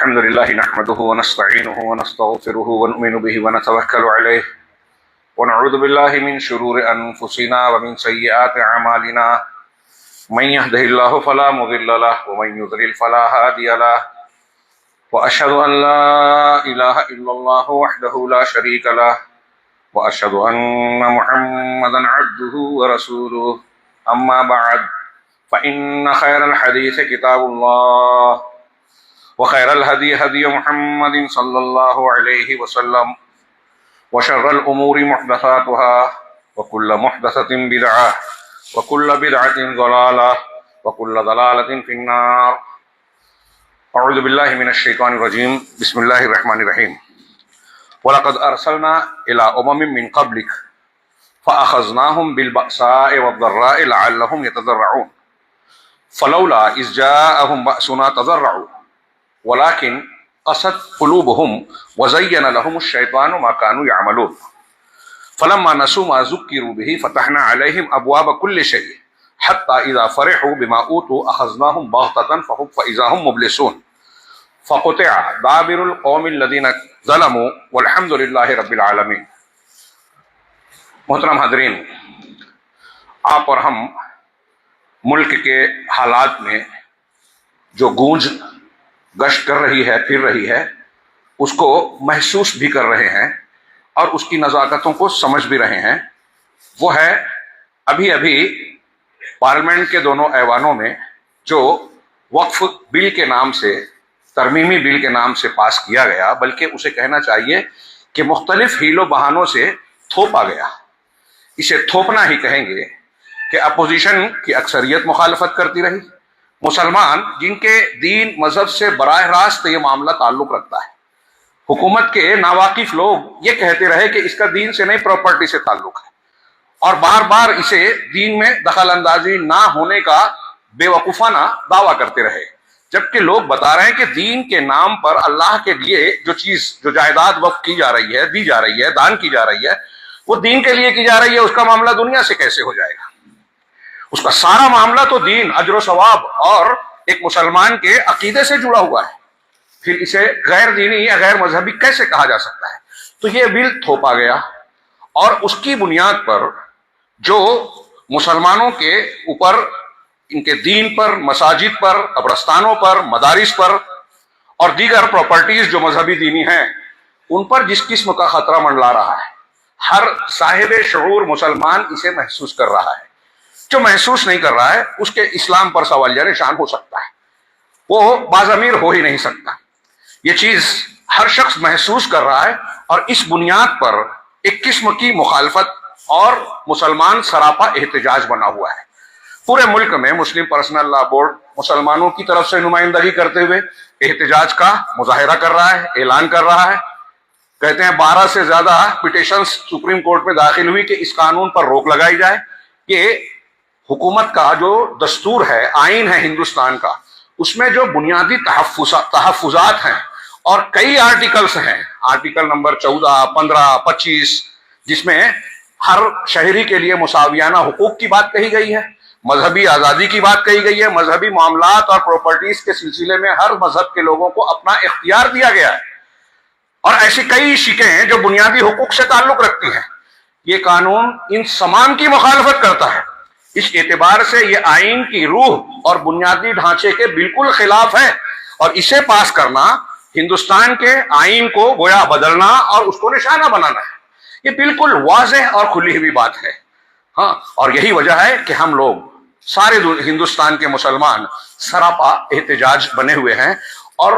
الحمد لله نحمده ونستعينه ونستغفره ونؤمن به ونتوكل عليه ونعوذ بالله من شرور أنفسنا ومن سيئات أعمالنا من يهده الله فلا مضل له ومن يضلل فلا هادي له وأشهد أن لا إله إلا الله وحده لا شريك له وأشهد أن محمدا عبده ورسوله أما بعد فإن خير الحديث كتاب الله وخير الهدي هدي محمد صلى الله عليه وسلم وشر الأمور محدثاتها وكل محدثة بدعة وكل بدعة ضلالة وكل ضلالة في النار. أعوذ بالله من الشيطان الرجيم. بسم الله الرحمن الرحيم. وَلَقَدْ أَرْسَلْنَا إِلَىٰ أُمَمٍ مِّن قَبْلِكَ فَأَخَذْنَاهُمْ بِالْبَأْسَاءِ وَالضَّرَّاءِ لَعَلَّهُمْ يَتَضَرَّعُونَ فَلَوْلَا إِذْ جَاءَهُم بَأْسُنَا تَضَرَّعُوا وَلَكِنْ قَسَتْ قُلُوبُهُمْ وَزَيَّنَ لَهُمُ الشَّيْطَانُ مَا كَانُوا يَعْمَلُونَ فَلَمَّا نَسُوا مَا ذُكِّرُوا بِهِ فَتَحْنَا عَلَيْهِمْ أَبْوَابَ كُلِّ شَيْءٍ حَتَّىٰ إِذَا فَرِحُوا بِمَا أُوتُوا أَخَذْنَاهُمْ بَغْتَةً فَإِذَا هُم مُّبْلِسُونَ فَقُطِعَ دَابِرُ الْقَوْمِ الَّذِينَ ظَلَمُوا وَالْحَمْدُ لِلَّهِ رَبِّ الْعَالَمِينَ. محترم حاضرین، آپ اور ہم ملک کے حالات میں جو گونج گشت کر رہی ہے، پھر رہی ہے، اس کو محسوس بھی کر رہے ہیں اور اس کی نزاکتوں کو سمجھ بھی رہے ہیں. وہ ہے ابھی پارلیمنٹ کے دونوں ایوانوں میں جو وقف بل کے نام سے، ترمیمی بل کے نام سے پاس کیا گیا، بلکہ اسے کہنا چاہیے کہ مختلف حیل و بہانوں سے تھوپا گیا. اسے تھوپنا ہی کہیں گے کہ اپوزیشن کی اکثریت مخالفت کرتی رہی. مسلمان جن کے دین مذہب سے براہ راست یہ معاملہ تعلق رکھتا ہے، حکومت کے ناواقف لوگ یہ کہتے رہے کہ اس کا دین سے نہیں، پراپرٹی سے تعلق ہے، اور بار بار اسے دین میں دخل اندازی نہ ہونے کا بے وقوفانہ دعویٰ کرتے رہے، جبکہ لوگ بتا رہے ہیں کہ دین کے نام پر اللہ کے لیے جو جائیداد وقف کی جا رہی ہے، دی جا رہی ہے، دان کی جا رہی ہے، وہ دین کے لیے کی جا رہی ہے. اس کا معاملہ دنیا سے کیسے ہو جائے گا؟ اس کا سارا معاملہ تو دین، اجر و ثواب اور ایک مسلمان کے عقیدے سے جڑا ہوا ہے. پھر اسے غیر دینی یا غیر مذہبی کیسے کہا جا سکتا ہے؟ تو یہ بل تھوپا گیا اور اس کی بنیاد پر جو مسلمانوں کے اوپر، ان کے دین پر، مساجد پر، قبرستانوں پر، مدارس پر اور دیگر پراپرٹیز جو مذہبی دینی ہیں، ان پر جس قسم کا خطرہ منڈلا رہا ہے، ہر صاحب شعور مسلمان اسے محسوس کر رہا ہے. جو محسوس نہیں کر رہا ہے اس کے اسلام پر سوالیہ نشان ہو سکتا ہے، وہ باضمیر ہو ہی نہیں سکتا. یہ چیز ہر شخص محسوس کر رہا ہے اور اس بنیاد پر ایک قسم کی مخالفت اور مسلمان سراپا احتجاج بنا ہوا ہے. پورے ملک میں مسلم پرسنل لا بورڈ مسلمانوں کی طرف سے نمائندگی کرتے ہوئے احتجاج کا مظاہرہ کر رہا ہے، اعلان کر رہا ہے. کہتے ہیں 12 سے زیادہ پٹیشنز سپریم کورٹ میں داخل ہوئی کہ اس قانون پر روک لگائی جائے. کہ حکومت کا جو دستور ہے، آئین ہے ہندوستان کا، اس میں جو بنیادی تحفظات ہیں اور کئی آرٹیکلز ہیں، آرٹیکل نمبر 14، 15، 25، جس میں ہر شہری کے لیے مساویانہ حقوق کی بات کہی گئی ہے، مذہبی آزادی کی بات کہی گئی ہے، مذہبی معاملات اور پراپرٹیز کے سلسلے میں ہر مذہب کے لوگوں کو اپنا اختیار دیا گیا ہے، اور ایسی کئی شکیں ہیں جو بنیادی حقوق سے تعلق رکھتی ہیں. یہ قانون ان تمام کی مخالفت کرتا ہے. اس اعتبار سے یہ آئین کی روح اور بنیادی ڈھانچے کے بالکل خلاف ہے، اور اسے پاس کرنا ہندوستان کے آئین کو گویا بدلنا اور اس کو نشانہ بنانا ہے. یہ بالکل واضح اور کھلی ہوئی بات ہے. ہاں، اور یہی وجہ ہے کہ ہم لوگ سارے ہندوستان کے مسلمان سراپا احتجاج بنے ہوئے ہیں، اور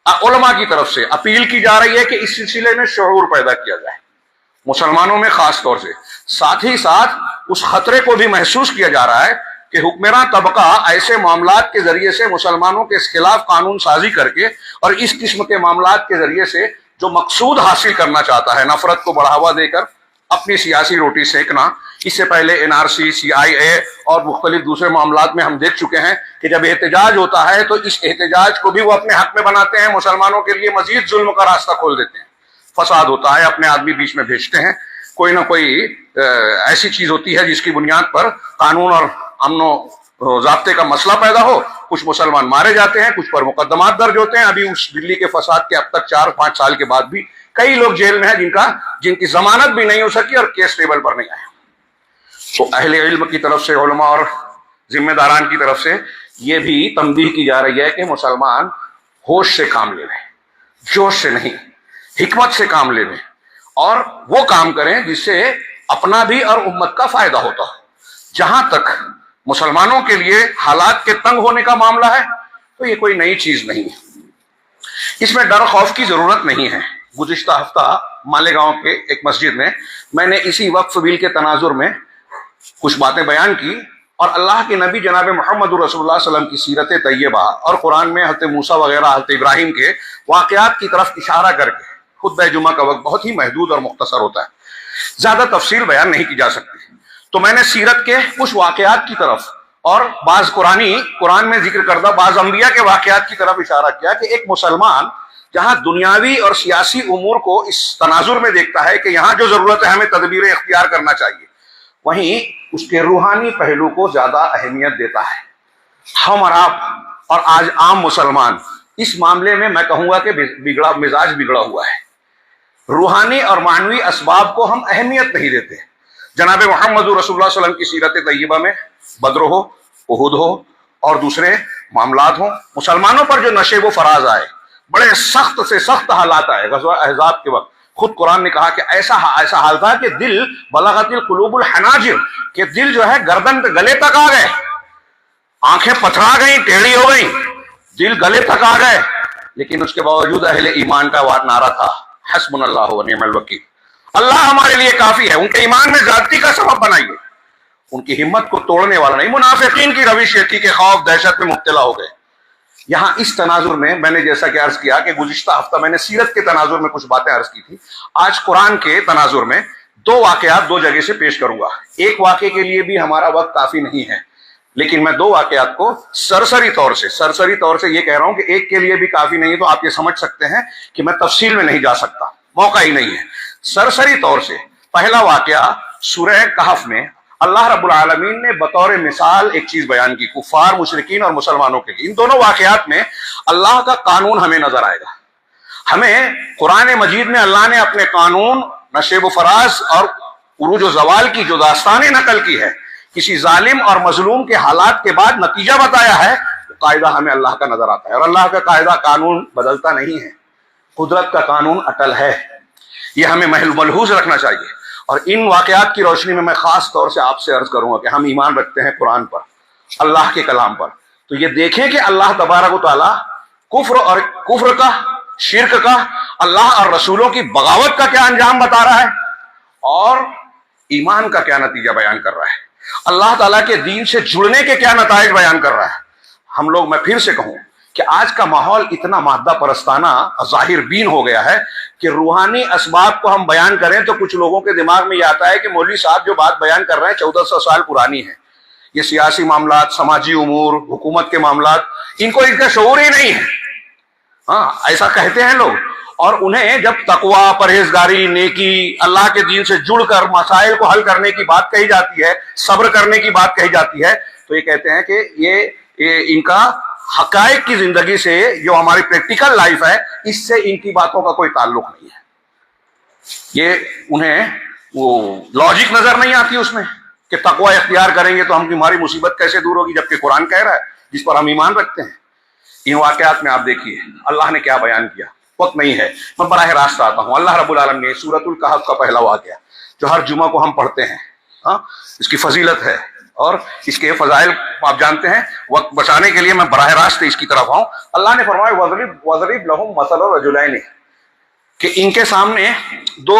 علماء کی طرف سے اپیل کی جا رہی ہے کہ اس سلسلے میں شعور پیدا کیا جائے، مسلمانوں میں خاص طور سے. ساتھ ہی ساتھ اس خطرے کو بھی محسوس کیا جا رہا ہے کہ حکمراں طبقہ ایسے معاملات کے ذریعے سے مسلمانوں کے خلاف قانون سازی کر کے اور اس قسم کے معاملات کے ذریعے سے جو مقصود حاصل کرنا چاہتا ہے، نفرت کو بڑھاوا دے کر اپنی سیاسی روٹی سینکنا. اس سے پہلے NRC، CIA اور مختلف دوسرے معاملات میں ہم دیکھ چکے ہیں کہ جب احتجاج ہوتا ہے تو اس احتجاج کو بھی وہ اپنے حق میں بناتے ہیں، مسلمانوں کے لیے مزید ظلم کا راستہ کھول دیتے ہیں. فساد ہوتا ہے، اپنے آدمی بیچ میں بھیجتے ہیں، کوئی نہ کوئی ایسی چیز ہوتی ہے جس کی بنیاد پر قانون اور امن و ضابطے کا مسئلہ پیدا ہو، کچھ مسلمان مارے جاتے ہیں، کچھ پر مقدمات درج ہوتے ہیں. ابھی اس دلی کے فساد کے اب تک 4-5 سال کے بعد بھی کئی لوگ جیل میں ہیں جن کی ضمانت بھی نہیں ہو سکی اور کیس ٹیبل پر نہیں آئے. تو اہل علم کی طرف سے، علماء اور ذمہ داران کی طرف سے یہ بھی تنبیہ کی جا رہی ہے کہ مسلمان ہوش سے کام لے لیں، جوش سے نہیں، حکمت سے کام لے لیں، اور وہ کام کریں جس سے اپنا بھی اور امت کا فائدہ ہوتا ہو. جہاں تک مسلمانوں کے لیے حالات کے تنگ ہونے کا معاملہ ہے تو یہ کوئی نئی چیز نہیں ہے، اس میں ڈر خوف کی ضرورت نہیں ہے. گزشتہ ہفتہ مالیگاؤں کے ایک مسجد میں نے اسی وقف بل کے تناظر میں کچھ باتیں بیان کی، اور اللہ کے نبی جناب محمد رسول اللہ صلی اللہ علیہ وسلم کی سیرت طیبہ اور قرآن میں حضرت موسیٰ وغیرہ، حضرت ابراہیم کے واقعات کی طرف اشارہ کر کے، خطبہ جمعہ کا وقت بہت ہی محدود اور مختصر ہوتا ہے، زیادہ تفصیل بیان نہیں کی جا سکتی، تو میں نے سیرت کے کچھ واقعات کی طرف اور بعض قرآن میں ذکر کردہ بعض انبیاء کے واقعات کی طرف اشارہ کیا کہ ایک مسلمان جہاں دنیاوی اور سیاسی امور کو اس تناظر میں دیکھتا ہے کہ یہاں جو ضرورت ہے ہمیں تدبیریں اختیار کرنا چاہیے، وہیں اس کے روحانی پہلو کو زیادہ اہمیت دیتا ہے. ہم اور آپ اور آج عام مسلمان اس معاملے میں میں کہوں گا کہ مزاج بگڑا ہوا ہے. روحانی اور معنوی اسباب کو ہم اہمیت نہیں دیتے. جناب محمد رسول اللہ صلی اللہ علیہ وسلم کی سیرت طیبہ میں بدر ہو، احد ہو اور دوسرے معاملات ہوں، مسلمانوں پر جو نشیب و فراز آئے، بڑے سخت سے سخت حالات آئے. غزوہ احزاب کے وقت خود قرآن نے کہا کہ ایسا حال تھا کہ دل بلغت القلوب الحناجر، کہ دل جو ہے گردن پہ گلے تک آ گئے، آنکھیں پتھرا گئیں، ٹیڑھی ہو گئیں، دل گلے تک آ گئے، لیکن اس کے باوجود اہل ایمان کا نعرہ تھا حسبنا اللہ و نعم الوکیل، اللہ ہمارے لیے کافی ہے. ان کے ایمان میں زیادتی کا سبب بنائیے، ان کی ہمت کو توڑنے والا نہیں. منافقین کی روش یہ تھی کہ خوف دہشت میں مبتلا ہو گئے. یہاں اس تناظر میں نے جیسا کہ عرض کیا کہ گزشتہ ہفتہ میں نے سیرت کے تناظر میں کچھ باتیں عرض کی تھی، آج قرآن کے تناظر میں 2 واقعات 2 جگہ سے پیش کروں گا. ایک واقعے کے لیے بھی ہمارا وقت کافی نہیں ہے، لیکن میں 2 واقعات کو سرسری طور سے یہ کہہ رہا ہوں کہ ایک کے لیے بھی کافی نہیں، تو آپ یہ سمجھ سکتے ہیں کہ میں تفصیل میں نہیں جا سکتا، موقع ہی نہیں ہے. سرسری طور سے پہلا واقعہ سورہ کہف میں اللہ رب العالمین نے بطور مثال ایک چیز بیان کی، کفار، مشرکین اور مسلمانوں کے لیے. ان دونوں واقعات میں اللہ کا قانون ہمیں نظر آئے گا. ہمیں قرآن مجید میں اللہ نے اپنے قانون، نشیب و فراز اور عروج و زوال کی جو داستانیں نقل کی ہے، کسی ظالم اور مظلوم کے حالات کے بعد نتیجہ بتایا ہے، تو قاعدہ ہمیں اللہ کا نظر آتا ہے. اور اللہ کا قاعدہ قانون بدلتا نہیں ہے، قدرت کا قانون اٹل ہے، یہ ہمیں ملحوظ رکھنا چاہیے. اور ان واقعات کی روشنی میں خاص طور سے آپ سے عرض کروں گا کہ ہم ایمان رکھتے ہیں قرآن پر، اللہ کے کلام پر، تو یہ دیکھیں کہ اللہ تبارک و تعالیٰ کفر کا، شرک کا، اللہ اور رسولوں کی بغاوت کا کیا انجام بتا رہا ہے اور ایمان کا کیا نتیجہ بیان کر رہا ہے، اللہ تعالیٰ کے دین سے جڑنے کے کیا نتائج بیان کر رہا ہے. ہم لوگ، میں پھر سے کہوں کہ آج کا ماحول اتنا مادہ پرستانہ ظاہر بین ہو گیا ہے کہ روحانی اسباب کو ہم بیان کریں تو کچھ لوگوں کے دماغ میں یہ آتا ہے کہ مولوی صاحب جو بات بیان کر رہے ہیں 1400 سال پرانی ہے. یہ سیاسی معاملات، سماجی امور، حکومت کے معاملات، ان کا شعور ہی نہیں ہے. ہاں، ایسا کہتے ہیں لوگ، اور انہیں جب تقوی، پرہیزگاری، نیکی، اللہ کے دین سے جڑ کر مسائل کو حل کرنے کی بات کہی جاتی ہے، صبر کرنے کی بات کہی جاتی ہے، تو یہ کہتے ہیں کہ یہ ان کا حقائق کی زندگی سے، جو ہماری پریکٹیکل لائف ہے، اس سے ان کی باتوں کا کوئی تعلق نہیں ہے. یہ انہیں وہ لاجک نظر نہیں آتی اس میں کہ تقوی اختیار کریں گے تو ہماری مصیبت کیسے دور ہوگی، جبکہ قرآن کہہ رہا ہے جس پر ہم ایمان رکھتے ہیں. ان واقعات میں آپ دیکھیے اللہ نے کیا بیان کیا. وقت نہیں ہے، میں براہ راست آتا ہوں. اللہ رب العالمین نے سورۃ الکہف کا پہلا واقعہ جو ہر جمعہ کو ہم پڑھتے ہیں، اس کی فضیلت ہے اور اس کے فضائل آپ جانتے ہیں. وقت بچانے کے لیے میں براہ راست اس کی طرف آؤں. اللہ نے فرمایا وَضْرِبْ لَهُمْ مَثَلَ الرَّجُلَيْنِ، کہ ان کے سامنے 2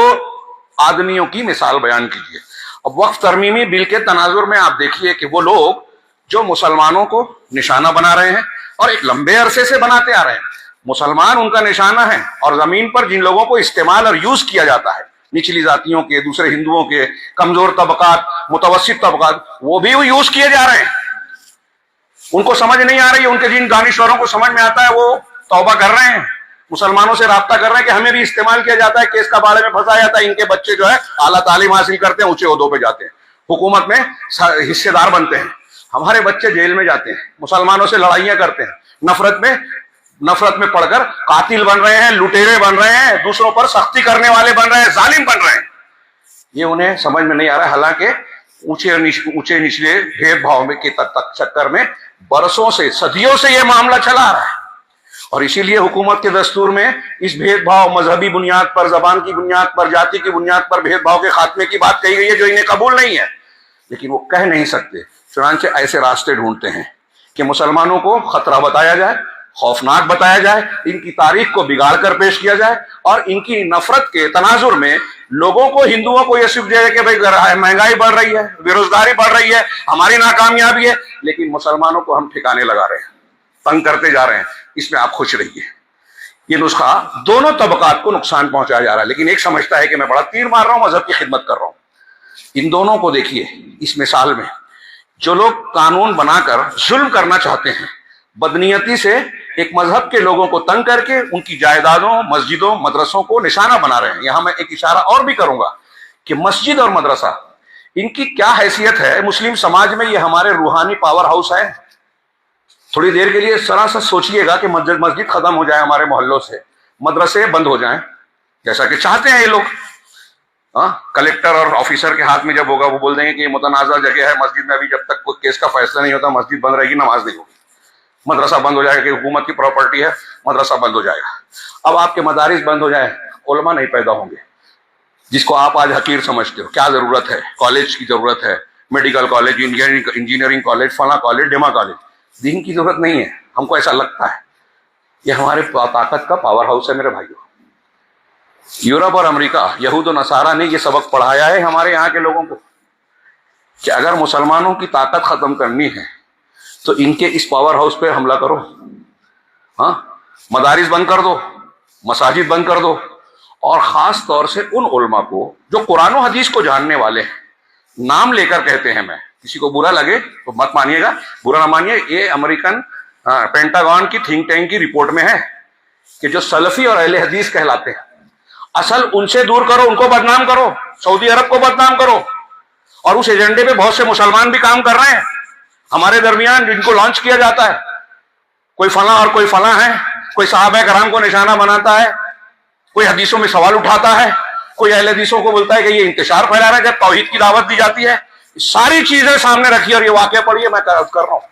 آدمیوں کی مثال بیان کیجیے. اب وقف ترمیمی بل کے تناظر میں آپ دیکھیے کہ وہ لوگ جو مسلمانوں کو نشانہ بنا رہے ہیں اور ایک لمبے عرصے سے بناتے آ رہے ہیں، مسلمان ان کا نشانہ ہے، اور زمین پر جن لوگوں کو استعمال اور یوز کیا جاتا ہے، نچلی ذاتیوں کے، دوسرے ہندوؤں کے، کمزور طبقات، متوسط طبقات، وہ بھی یوز کیے جا رہے ہیں. ان کو سمجھ نہیں آ رہی ہے، ان کے جن دانشوروں کو سمجھ میں آتا ہے وہ توبہ کر رہے ہیں، مسلمانوں سے رابطہ کر رہے ہیں کہ ہمیں بھی استعمال کیا جاتا ہے، کیس کا بارے میں پھنسایا جاتا ہے. ان کے بچے جو ہے اعلیٰ تعلیم حاصل کرتے ہیں، اونچے عہدوں پہ جاتے ہیں، حکومت میں حصے دار بنتے ہیں. ہمارے بچے جیل میں جاتے ہیں، مسلمانوں سے لڑائیاں کرتے ہیں، نفرت میں پڑھ کر قاتل بن رہے ہیں، لٹیرے بن رہے ہیں، دوسروں پر سختی کرنے والے بن رہے ہیں، ظالم بن رہے ہیں. یہ انہیں سمجھ میں نہیں آ رہا ہے. حالانکہ اونچے نچلے بھید بھاؤ کے چکر میں برسوں سے، صدیوں سے یہ معاملہ چلا آ رہا ہے. اور اسی لیے حکومت کے دستور میں اس بھید بھاؤ، مذہبی بنیاد پر، زبان کی بنیاد پر، جاتی کی بنیاد پر بھید بھاؤ کے خاتمے کی بات کہی گئی ہے، جو انہیں قبول نہیں ہے. لیکن وہ کہہ نہیں سکتے، چنانچہ ایسے راستے ڈھونڈتے ہیں کہ مسلمانوں کو خطرہ بتایا جائے، خوفناک بتایا جائے، ان کی تاریخ کو بگاڑ کر پیش کیا جائے، اور ان کی نفرت کے تناظر میں لوگوں کو، ہندوؤں کو یہ صرف دے کہ بھائی مہنگائی بڑھ رہی ہے، بے روزگاری بڑھ رہی ہے، ہماری ناکامیابی ہے، لیکن مسلمانوں کو ہم ٹھکانے لگا رہے ہیں، تنگ کرتے جا رہے ہیں، اس میں آپ خوش رہیے. یہ نسخہ دونوں طبقات کو نقصان پہنچایا جا رہا ہے. لیکن ایک سمجھتا ہے کہ میں بڑا تیر مار رہا ہوں، مذہب کی خدمت کر رہا ہوں. ان دونوں کو دیکھیے اس مثال میں. جو لوگ قانون بنا کر ظلم کرنا چاہتے ہیں، بدنیتی سے ایک مذہب کے لوگوں کو تنگ کر کے ان کی جائیدادوں، مسجدوں، مدرسوں کو نشانہ بنا رہے ہیں. یہاں میں ایک اشارہ اور بھی کروں گا کہ مسجد اور مدرسہ، ان کی کیا حیثیت ہے مسلم سماج میں. یہ ہمارے روحانی پاور ہاؤس ہے. تھوڑی دیر کے لیے ذرا سا سوچئے گا کہ مسجد ختم ہو جائے ہمارے محلوں سے، مدرسے بند ہو جائیں، جیسا کہ چاہتے ہیں یہ لوگ. کلیکٹر اور آفیسر کے ہاتھ میں جب ہوگا، وہ بول دیں گے کہ یہ متنازع جگہ ہے، مسجد میں ابھی جب تک کوئی کیس کا فیصلہ نہیں ہوتا مسجد بند رہے گی، نماز نہیں ہوگی. مدرسہ بند ہو جائے گا کہ حکومت کی پراپرٹی ہے، مدرسہ بند ہو جائے گا. اب آپ کے مدارس بند ہو جائیں، علماء نہیں پیدا ہوں گے، جس کو آپ آج حقیر سمجھتے ہو. کیا ضرورت ہے؟ کالج کی ضرورت ہے، میڈیکل کالج، انجینئرنگ کالج، فلاں کالج، ڈیما کالج. دین کی ضرورت نہیں ہے. ہم کو ایسا لگتا ہے. یہ ہمارے طاقت کا پاور ہاؤس ہے میرے بھائیوں. یورپ اور امریکہ، یہود و نصارہ نے یہ سبق پڑھایا ہے ہمارے یہاں کے لوگوں کو کہ اگر مسلمانوں کی طاقت ختم کرنی ہے تو ان کے اس پاور ہاؤس پہ حملہ کرو. مدارس بند کر دو، مساجد بند کر دو، اور خاص طور سے ان علماء کو جو قرآن و حدیث کو جاننے والے ہیں. نام لے کر کہتے ہیں، میں کسی کو برا لگے تو مت مانیے گا، برا نہ مانیے. یہ امریکن پینٹاگون کی تھنک ٹینک کی رپورٹ میں ہے کہ جو سلفی اور اہل حدیث کہلاتے ہیں، اصل ان سے دور کرو، ان کو بدنام کرو، سعودی عرب کو بدنام کرو. اور اس ایجنڈے پہ بہت سے مسلمان بھی کام کر رہے ہیں ہمارے درمیان، جن کو لانچ کیا جاتا ہے. کوئی فلاں اور کوئی فلاں ہے، کوئی صحابہ کرام کو نشانہ بناتا ہے، کوئی حدیثوں میں سوال اٹھاتا ہے، کوئی اہل حدیثوں کو بولتا ہے کہ یہ انتشار پھیلا رہا ہے جب توحید کی دعوت دی جاتی ہے. ساری چیزیں سامنے رکھی اور یہ واقعہ پڑھیے. میں کر رہا ہوں،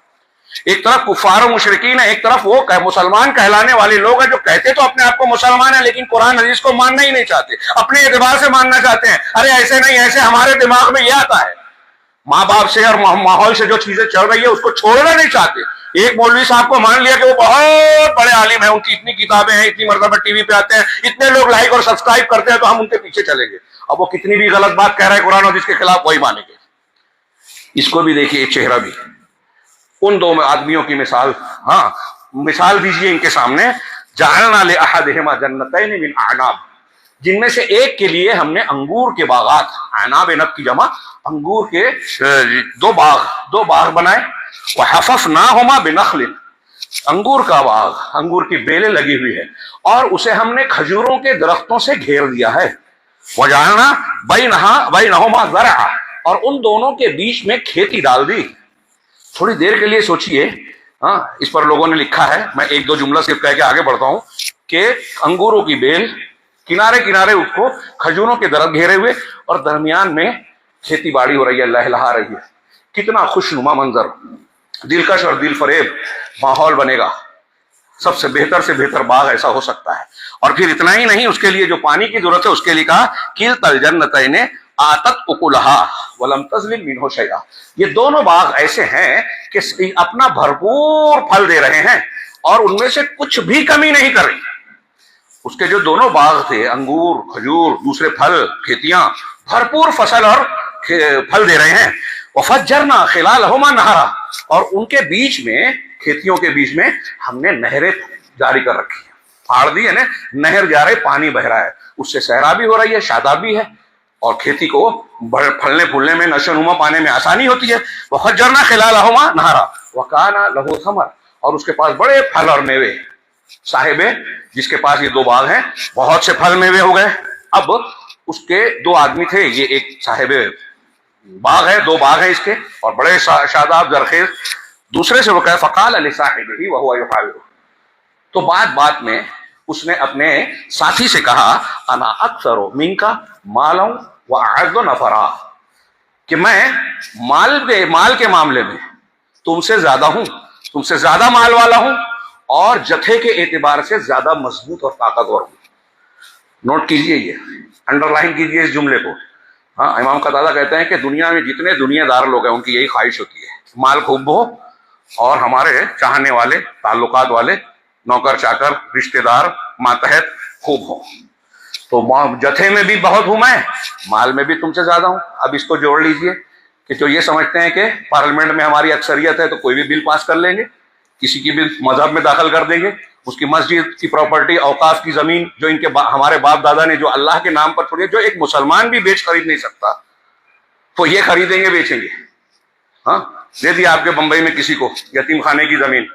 ایک طرف کفار و مشرکین ہے، ایک طرف وہ مسلمان کہلانے والے لوگ ہیں جو کہتے تو اپنے آپ کو مسلمان ہیں لیکن قرآن حدیث کو ماننا ہی نہیں چاہتے، اپنے اعتبار سے ماننا چاہتے ہیں. ارے ایسے نہیں، ایسے ہمارے دماغ میں یہ آتا ہے. ماں باپ سے اور ماحول سے جو چیزیں چل رہی ہے اس کو چھوڑنا نہیں چاہتے. ایک مولوی صاحب کو مان لیا کہ وہ بہت بڑے عالم ہیں، ان کی اتنی کتابیں ہیں، اتنی مرتبہ ٹی وی پہ آتے ہیں، اتنے لوگ لائک اور سبسکرائب کرتے ہیں، تو ہم ان کے پیچھے چلیں گے. اب وہ کتنی بھی غلط بات کہہ رہے ہیں قرآن اور حدیث کے خلاف، وہی مانیں گے. اس کو بھی دیکھیے، ایک چہرہ بھی. ان دو آدمیوں کی مثال دیجیے ان کے سامنے. جعلنا لأحدہما جنتین من اعناب، جن میں سے ایک کے لیے ہم نے انگور کے باغات، عناب نب کی جمع، انگور کے دو باغ بنائے. وحففناہما بنخل، انگور کا باغ، انگور کی بیلیں لگی ہوئی ہے، اور اسے ہم نے کھجوروں کے درختوں سے گھیر دیا ہے. وجعلنا بینہما زرعا، اور ان دونوں کے بیچ میں کھیتی ڈال دی. تھوڑی دیر کے لیے سوچئے. اس پر لوگوں نے لکھا ہے، میں ایک دو جملہ صرف کہہ کے آگے بڑھتا ہوں، کہ انگوروں کی بیل، کنارے کنارے اس کو کھجوروں کے درخت گھیرے ہوئے، اور درمیان میں کھیتی باڑی ہو رہی ہے، لہلہا رہی ہے. کتنا خوش نما منظر، دلکش اور دل فریب ماحول بنے گا. سب سے بہتر باغ ایسا ہو سکتا ہے. اور پھر اتنا ہی نہیں، اس کے لیے جو پانی کی ضرورت ہے اس کے لیے کہا کلتا الجنتین آتت اکلہا ولم تظلم منہ شیئا. یہ دونوں باغ ایسے ہیں کہ اپنا بھرپور پھل دے رہے ہیں اور ان میں سے کچھ بھی کمی نہیں کر رہی. اس کے جو دونوں باغ تھے، انگور، کھجور، دوسرے پھل، کھیتیاں، بھرپور فصل اور پھل دے رہے ہیں. وفجرنا خلالہما نہرا، اور ان کے بیچ میں، کھیتیوں کے بیچ میں ہم نے نہریں جاری کر رکھی ہیں. پھاڑ دی ہے نا، نہر جا رہے، پانی بہ رہا ہے، اس سے صحرا بھی ہو رہی ہے، شاداب بھی ہے، اور کھیتی کو پھلنے پھولنے میں، نشو نما پانے میں آسانی ہوتی ہے. وفجرنا خلالہما نہرا وکان لہ ثمر، اور اس کے پاس بڑے پھل اور میوے. صاحب جس کے پاس یہ دو باغ ہیں، بہت سے پھل میوے ہو گئے. اب اس کے دو آدمی تھے، یہ ایک صاحب باغ ہے، 2 باغ ہیں اس کے اور بڑے شاداب زرخیز. دوسرے سے وہ کہا فقال لصاحبہ وهو يحاوره، تو بات میں اس نے اپنے ساتھی سے کہا انا اکثر منک مالا واعز نفرا، کہ میں مال کے معاملے میں تم سے زیادہ ہوں، تم سے زیادہ مال والا ہوں، اور جتھے کے اعتبار سے زیادہ مضبوط اور طاقتور ہوں. نوٹ کیجئے، یہ انڈر لائن کیجئے اس جملے کو. ہاں، امام قتادہ کہتے ہیں کہ دنیا میں جتنے دنیا دار لوگ ہیں ان کی یہی خواہش ہوتی ہے، مال خوب ہو اور ہمارے چاہنے والے، تعلقات والے، نوکر چاکر، رشتہ دار، ماتحت خوب ہو. تو جتھے میں بھی بہت ہوں میں، مال میں بھی تم سے زیادہ ہوں. اب اس کو جوڑ لیجئے کہ جو یہ سمجھتے ہیں کہ پارلیمنٹ میں ہماری اکثریت ہے تو کوئی بھی بل پاس کر لیں گے، کسی کی بھی مذہب میں داخل کر دیں گے، اس کی مسجد کی پراپرٹی، اوقاف کی زمین جو ان کے ہمارے باپ دادا نے جو اللہ کے نام پر چھوڑی ہے، جو ایک مسلمان بھی بیچ خرید نہیں سکتا، تو یہ خریدیں گے، بیچیں گے. ہاں، دے دیا آپ کے بمبئی میں کسی کو یتیم خانے کی زمین،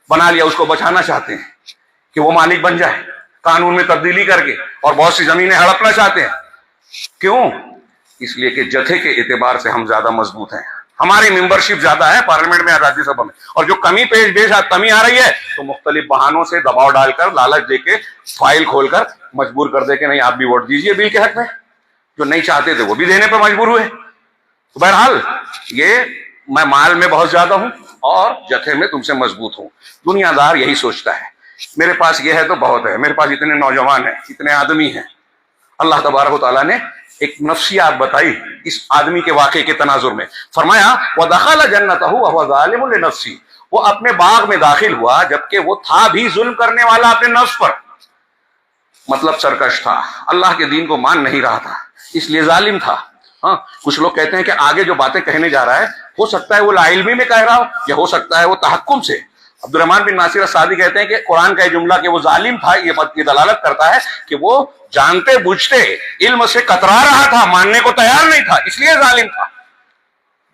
بنا لیا، اس کو بچانا چاہتے ہیں کہ وہ مالک بن جائے قانون میں تبدیلی کر کے، اور بہت سی زمینیں ہڑپنا چاہتے ہیں. کیوں؟ اس لیے کہ جتھے کے اعتبار سے ہم زیادہ مضبوط ہیں، ہماری ممبرشپ زیادہ ہے پارلیمنٹ میں، راجیہ سبھا میں، اور جو کمی کمی آ رہی ہے تو مختلف بہانوں سے دباؤ ڈال کر، لالچ دے کے، فائل کھول کر مجبور کر دے کہ نہیں آپ بھی ووٹ دیجئے بل کے حق میں. جو نہیں چاہتے تھے وہ بھی دینے پر مجبور ہوئے. تو بہرحال یہ میں مال میں بہت زیادہ ہوں اور جتھے میں تم سے مضبوط ہوں. دنیا دار یہی سوچتا ہے، میرے پاس یہ ہے تو بہت ہے، میرے پاس اتنے نوجوان ہیں، اتنے آدمی ہیں. اللہ تبارک و تعالیٰ نے ایک نفسیات بتائی اس آدمی کے واقعے کے تناظر میں. فرمایا وَدَخَلَ جَنَّتَهُ وَهُوَ ظَالِمٌ لِنَفْسِهِ، وہ اپنے باغ میں داخل ہوا جبکہ وہ تھا بھی ظلم کرنے والا اپنے نفس پر، مطلب سرکش تھا، اللہ کے دین کو مان نہیں رہا تھا، اس لیے ظالم تھا. ہاں، کچھ لوگ کہتے ہیں کہ آگے جو باتیں کہنے جا رہا ہے ہو سکتا ہے وہ لا علمی میں کہہ رہا ہو، یا ہو سکتا ہے وہ تحکم سے. عبد الرحمن بن ناصر السعدی کہتے ہیں کہ قرآن کا یہ جملہ کہ وہ ظالم تھا، یہ دلالت کرتا ہے کہ وہ جانتے بوجھتے علم سے کترا رہا تھا، ماننے کو تیار نہیں تھا، اس لیے ظالم تھا.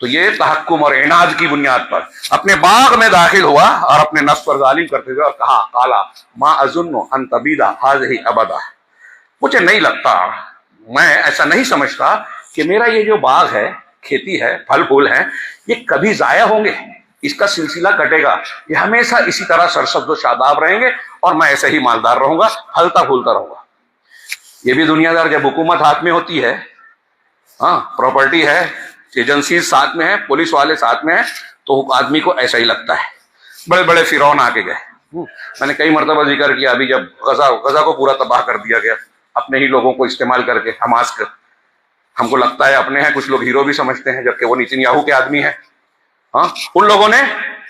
تو یہ تحکم اور عناد کی بنیاد پر اپنے باغ میں داخل ہوا اور اپنے نفس پر ظالم کرتے ہوئے اور کہا قالا ما اظن ان تبید هذه ابدا، مجھے نہیں لگتا، میں ایسا نہیں سمجھتا کہ میرا یہ جو باغ ہے، کھیتی ہے، پھل پھول ہیں، یہ کبھی ضائع ہوں گے، اس کا سلسلہ کٹے گا، یہ ہمیشہ اسی طرح سرسبز و شاداب رہیں گے اور میں ایسے ہی مالدار رہوں گا، پھلتا پھولتا رہوں گا. یہ بھی دنیا دار جب حکومت ہاتھ میں ہوتی ہے، ہاں، پراپرٹی ہے، ایجنسیز ساتھ میں ہیں، پولیس والے ساتھ میں ہیں، تو آدمی کو ایسا ہی لگتا ہے. بڑے بڑے فرعون آ کے گئے. میں نے کئی مرتبہ ذکر کیا، ابھی جب غزہ کو پورا تباہ کر دیا گیا اپنے ہی لوگوں کو استعمال کر کے، حماس کر، ہم کو لگتا ہے اپنے ہیں، کچھ لوگ ہیرو بھی سمجھتے ہیں جبکہ وہ نیتن یاہو کے آدمی ہیں. ہاں، ان لوگوں نے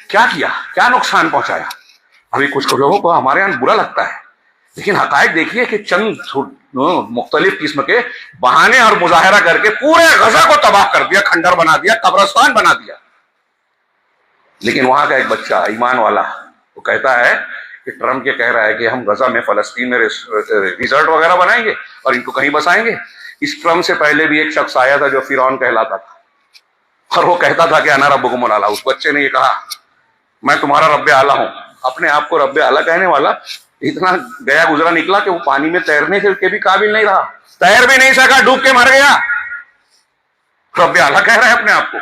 کیا کیا، کیا نقصان پہنچایا. ابھی کچھ لوگوں کو ہمارے یہاں برا لگتا ہے، لیکن حقائق دیکھیے کہ چند مختلف قسم کے بہانے اور مظاہرہ کر کے پورے غزہ کو تباہ کر دیا، کھنڈر بنا دیا، قبرستان بنا دیا. لیکن وہاں کا ایک بچہ ایمان والا وہ کہتا ہے کہ ٹرمپ یہ کہہ رہا ہے کہ ہم غزہ میں، فلسطین میں ریزورٹ وغیرہ بنائیں گے اور ان کو کہیں بسائیں گے. اس ٹرمپ سے پہلے بھی ایک شخص آیا تھا جو فرعون کہلاتا تھا اور وہ کہتا تھا کہ انا ربکم الاعلی. اس بچے نے یہ کہا میں تمہارا رب اعلیٰ ہوں. اپنے آپ کو رب اعلیٰ کہنے والا اتنا گیا گزرا نکلا کہ وہ پانی میں تیرنے کے بھی قابل نہیں رہا، تیر بھی نہیں سکا، ڈوب کے مر گیا. رب اعلیٰ کہہ رہے ہیں اپنے آپ کو.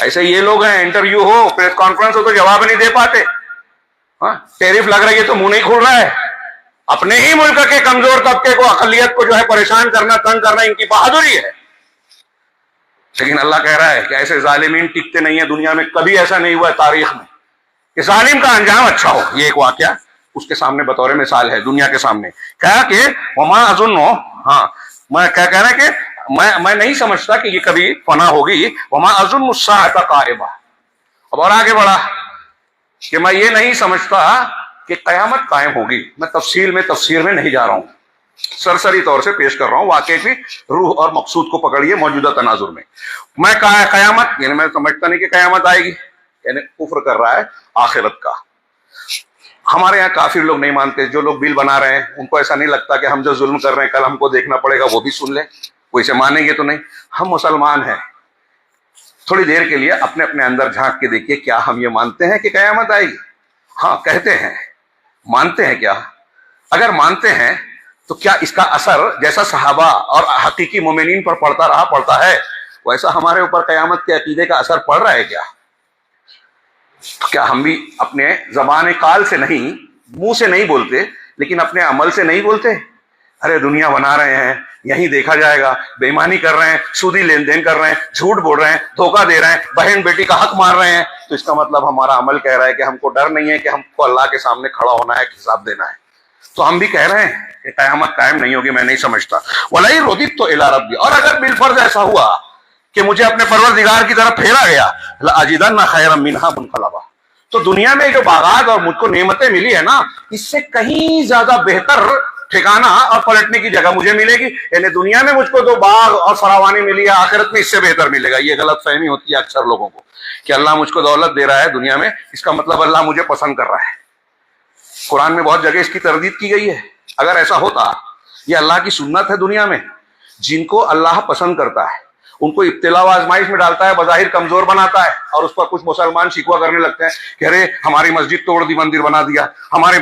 ایسے یہ لوگ ہیں، انٹرویو ہو، پریس کانفرنس ہو تو جواب نہیں دے پاتے. ہاں، ٹیرف لگ رہی ہے تو منہ نہیں کھل رہا ہے. اپنے ہی ملک کے کمزور طبقے کو، اقلیت کو جو ہے پریشان کرنا، تنگ کرنا ان کی بہادری ہے. لیکن اللہ کہہ رہا ہے کہ ایسے ظالمین ٹکتے نہیں ہیں دنیا میں، کبھی ایسا نہیں ہوا ہے تاریخ میں کہ ظالم کا انجام اچھا ہو. یہ ایک واقعہ اس کے سامنے بطور مثال ہے دنیا کے سامنے. کہا کہ وما اظن، ہاں، میں کیا کہہ رہا ہے کہ میں نہیں سمجھتا کہ یہ کبھی فنا ہوگی. وما اظن الساعة قائمہ. اب اور آگے بڑھا کہ میں یہ نہیں سمجھتا کہ قیامت قائم ہوگی. میں تفسیر میں نہیں جا رہا ہوں، سرسری طور سے پیش کر رہا ہوں واقعے کی روح اور مقصود کو پکڑیے موجودہ تناظر میں. میں کہا قیامت، یعنی میں سمجھتا نہیں کہ قیامت آئے گی، یعنی کفر کر رہا ہے آخرت کا. ہمارے یہاں کافر لوگ نہیں مانتے، جو لوگ بل بنا رہے ہیں ان کو ایسا نہیں لگتا کہ ہم جو ظلم کر رہے ہیں کل ہم کو دیکھنا پڑے گا، وہ بھی سن لیں، وہ اسے مانیں گے تو نہیں. ہم مسلمان ہیں، تھوڑی دیر کے لیے اپنے اپنے اندر جھانک کے دیکھیے کیا ہم یہ مانتے ہیں کہ قیامت آئے گی؟ ہاں کہتے ہیں، مانتے ہیں کیا؟ اگر مانتے ہیں تو کیا اس کا اثر جیسا صحابہ اور حقیقی مومنین پر پڑتا ہے؟ ویسا ہمارے اوپر قیامت کے عقیدے کا اثر پڑ رہا ہے کیا؟ تو کیا ہم بھی اپنے زبان کال سے نہیں، منہ سے نہیں بولتے، لیکن اپنے عمل سے نہیں بولتے؟ ارے دنیا بنا رہے ہیں، یہیں دیکھا جائے گا، بے ایمانی کر رہے ہیں، سودی لین دین کر رہے ہیں، جھوٹ بول رہے ہیں، دھوکہ دے رہے ہیں، بہن بیٹی کا حق مار رہے ہیں، تو اس کا مطلب ہمارا عمل کہہ رہا ہے کہ ہم کو ڈر نہیں ہے کہ ہم کو اللہ کے سامنے کھڑا ہونا ہے، حساب دینا ہے۔ تو ہم بھی کہہ رہے ہیں کہ قیامت قائم نہیں ہوگی، میں نہیں سمجھتا۔ وَلَئِن رُدِدتُّ إِلَىٰ رَبِّي، اور اگر بالفرض ایسا ہوا کہ مجھے اپنے پروردگار کی طرف پھیرا گیا، لَأَجِدَنَّ خَيْرًا مِّنْهَا مُنْقَلَبًا، تو دنیا میں جو باغات اور مجھ کو نعمتیں ملی ہے نا، اس سے کہیں زیادہ بہتر ٹھکانہ اور پلٹنے کی جگہ مجھے ملے گی۔ یعنی دنیا میں مجھ کو جو باغ اور فراوانی ملی ہے، آخرت میں اس سے بہتر ملے گا۔ یہ غلط فہمی ہوتی ہے اکثر لوگوں کو کہ اللہ مجھ کو دولت دے رہا ہے دنیا میں، اس کا مطلب اللہ مجھے پسند کر رہا ہے۔ قرآن میں بہت جگہ اس کی تردید کی گئی ہے۔ اگر ایسا ہوتا، یہ اللہ کی سنت ہے دنیا میں، جن کو اللہ پسند کرتا ہے ان کو ابتلا و آزمائش میں ڈالتا ہے، بظاہر کمزور بناتا ہے، اور اس پر کچھ مسلمان شکوہ کرنے لگتے ہیں کہ ارے ہماری مسجد توڑ دی، مندر بنا دیا، ہمارے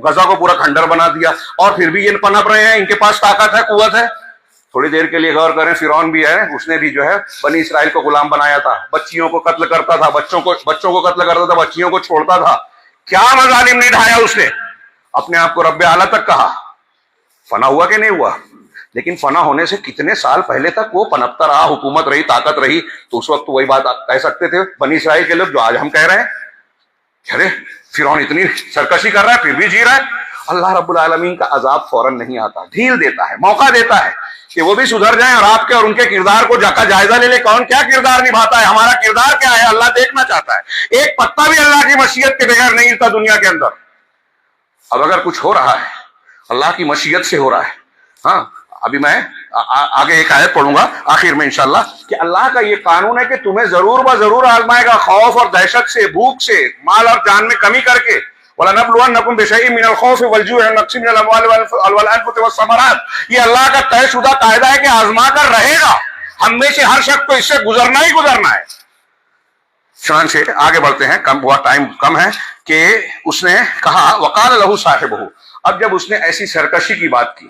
غزہ کو پورا کھنڈر بنا دیا، اور پھر بھی یہ پنپ رہے ہیں، ان کے پاس طاقت ہے، قوت ہے۔ تھوڑی دیر کے لیے غور کریں، فرعون بھی ہے، اس نے بھی جو ہے بنی اسرائیل کو غلام بنایا تھا، بچیوں کو قتل کرتا تھا، بچوں کو قتل کرتا تھا، بچیوں کو چھوڑتا تھا۔ کیا مظالم نہیں ڈھایا اس نے، اپنے آپ کو رب اعلیٰ تک کہا۔ فنا ہوا کہ نہیں ہوا؟ لیکن فنا ہونے سے کتنے سال پہلے تک وہ پنپتا رہا، حکومت رہی، طاقت رہی، تو اس وقت وہی بات کہہ سکتے تھے بنی اسرائیل کے لوگ جو آج ہم کہہ رہے ہیں، ارے فرعون اتنی سرکشی کر رہا ہے پھر بھی جی رہا ہے۔ اللہ رب العالمین کا عذاب فوراً نہیں آتا، ڈھیل دیتا ہے، موقع دیتا ہے کہ وہ بھی سدھر جائیں، اور آپ کے اور ان کے کردار کو جا کا جائزہ لے لے، کون کیا کردار نبھاتا ہے، ہمارا کردار کیا ہے، اللہ دیکھنا چاہتا ہے۔ ایک پتا بھی اللہ کی مشیت کے بغیر نہیں ہلتا دنیا کے اندر۔ اب اگر کچھ ہو رہا ہے اللہ کی مشیت سے ہو رہا ہے، ہاں ابھی میں آگے ایک آیت پڑھوں گا آخر میں انشاءاللہ، کہ اللہ کا یہ قانون ہے کہ تمہیں ضرور بضرور آزمائے گا، خوف اور دہشت سے، بھوک سے، مال اور جان میں کمی کر کے۔ وَلَنَبْلُوَنَّكُمْ بِشَيْءٍ مِّنَ الْخَوْفِ وَالْجُوعِ وَنَقْصٍ مِّنَ الْأَمْوَالِ وَالْأَنفُسِ وَالثَّمَرَاتِ، یہ اللہ کا طے شدہ قاعدہ ہے کہ آزما کر رہے گا، ہم میں سے ہر شخص کو اس سے گزرنا ہی گزرنا ہے۔ چنانچہ آگے بڑھتے ہیں، کم ہوا، ٹائم کم ہے، کہ اس نے کہا وَقَالَ لَهُ صَاحِبُهُ، اب جب اس نے ایسی سرکشی کی بات کی،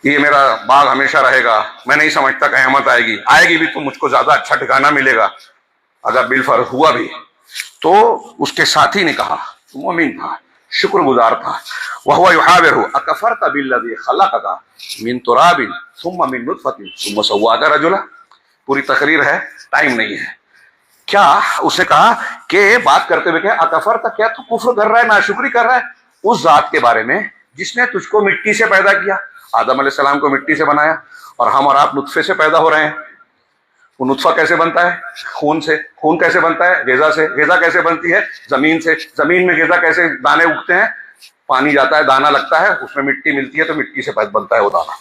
یہ میرا باغ ہمیشہ رہے گا، میں نہیں سمجھتا قیامت آئے گی بھی تو مجھ کو زیادہ اچھا ٹھکانہ ملے گا، اگر بالفرض ہوا بھی، تو اس کے ساتھی نے کہا، مومن تھا، شکر گزار تھا، وَهُوَ يُحَاوِرُهُ أَكَفَرْتَ بِالَّذِي خَلَقَكَ مِن تُرَابٍ ثُمَّ مِن نُطْفَةٍ ثُمَّ سَوَّاكَ رَجُلًا، پوری تقریر ہے، ٹائم نہیں ہے۔ کیا اس نے کہا کہ بات کرتے ہوئے کہ اکفرت، کیا تو کفر کر رہا ہے، ناشکری کر رہا ہے اس ذات کے بارے میں جس نے تجھ کو مٹی سے پیدا کیا، آدم علیہ السلام کو مٹی سے بنایا، اور ہم اور آپ نطفے سے پیدا ہو رہے ہیں۔ وہ نطفہ کیسے بنتا ہے؟ خون سے۔ خون کیسے بنتا ہے؟ غذا سے۔ غذا کیسے بنتی ہے؟ زمین سے۔ زمین میں غذا کیسے، دانے اگتے ہیں، پانی جاتا ہے، دانا لگتا ہے، اس میں مٹی ملتی ہے، تو مٹی سے بنتا ہے وہ دانا۔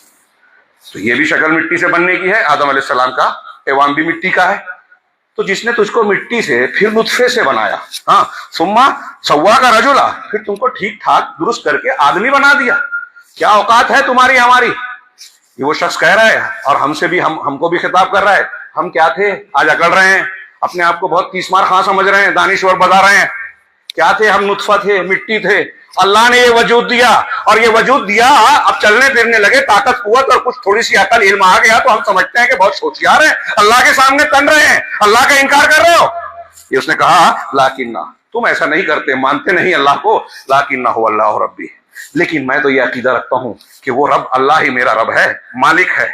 تو یہ بھی شکل مٹی سے بننے کی ہے، آدم علیہ السلام کا ایوان بھی مٹی کا ہے۔ تو جس نے تجھ کو مٹی سے پھر نطفے سے بنایا، ہاں، ثم سواک رجلا، پھر تم کو ٹھیک ٹھاک درست کر کے آدمی بنا دیا، کیا اوقات ہے تمہاری ہماری؟ یہ وہ شخص کہہ رہا ہے، اور ہم سے بھی ہم کو بھی خطاب کر رہا ہے، ہم کیا تھے آج اکڑ رہے ہیں، اپنے آپ کو بہت تیسمار خاں سمجھ رہے ہیں، دانشور بتا رہے ہیں، کیا تھے ہم؟ نطفہ تھے، مٹی تھے، اللہ نے یہ وجود دیا، اور یہ وجود دیا، اب چلنے پھرنے لگے، طاقت قوت اور کچھ تھوڑی سی عقل علم آ گیا، تو ہم سمجھتے ہیں کہ بہت ہوشیار ہیں، اللہ کے سامنے تن رہے ہیں، اللہ کا انکار کر رہے ہو۔ یہ اس نے کہا لاکنہ، تم ایسا نہیں کرتے، مانتے نہیں اللہ کو، لاکنہ هو اللہ ربی، لیکن میں تو یہ عقیدہ رکھتا ہوں کہ وہ رب اللہ ہی میرا رب ہے، مالک ہے،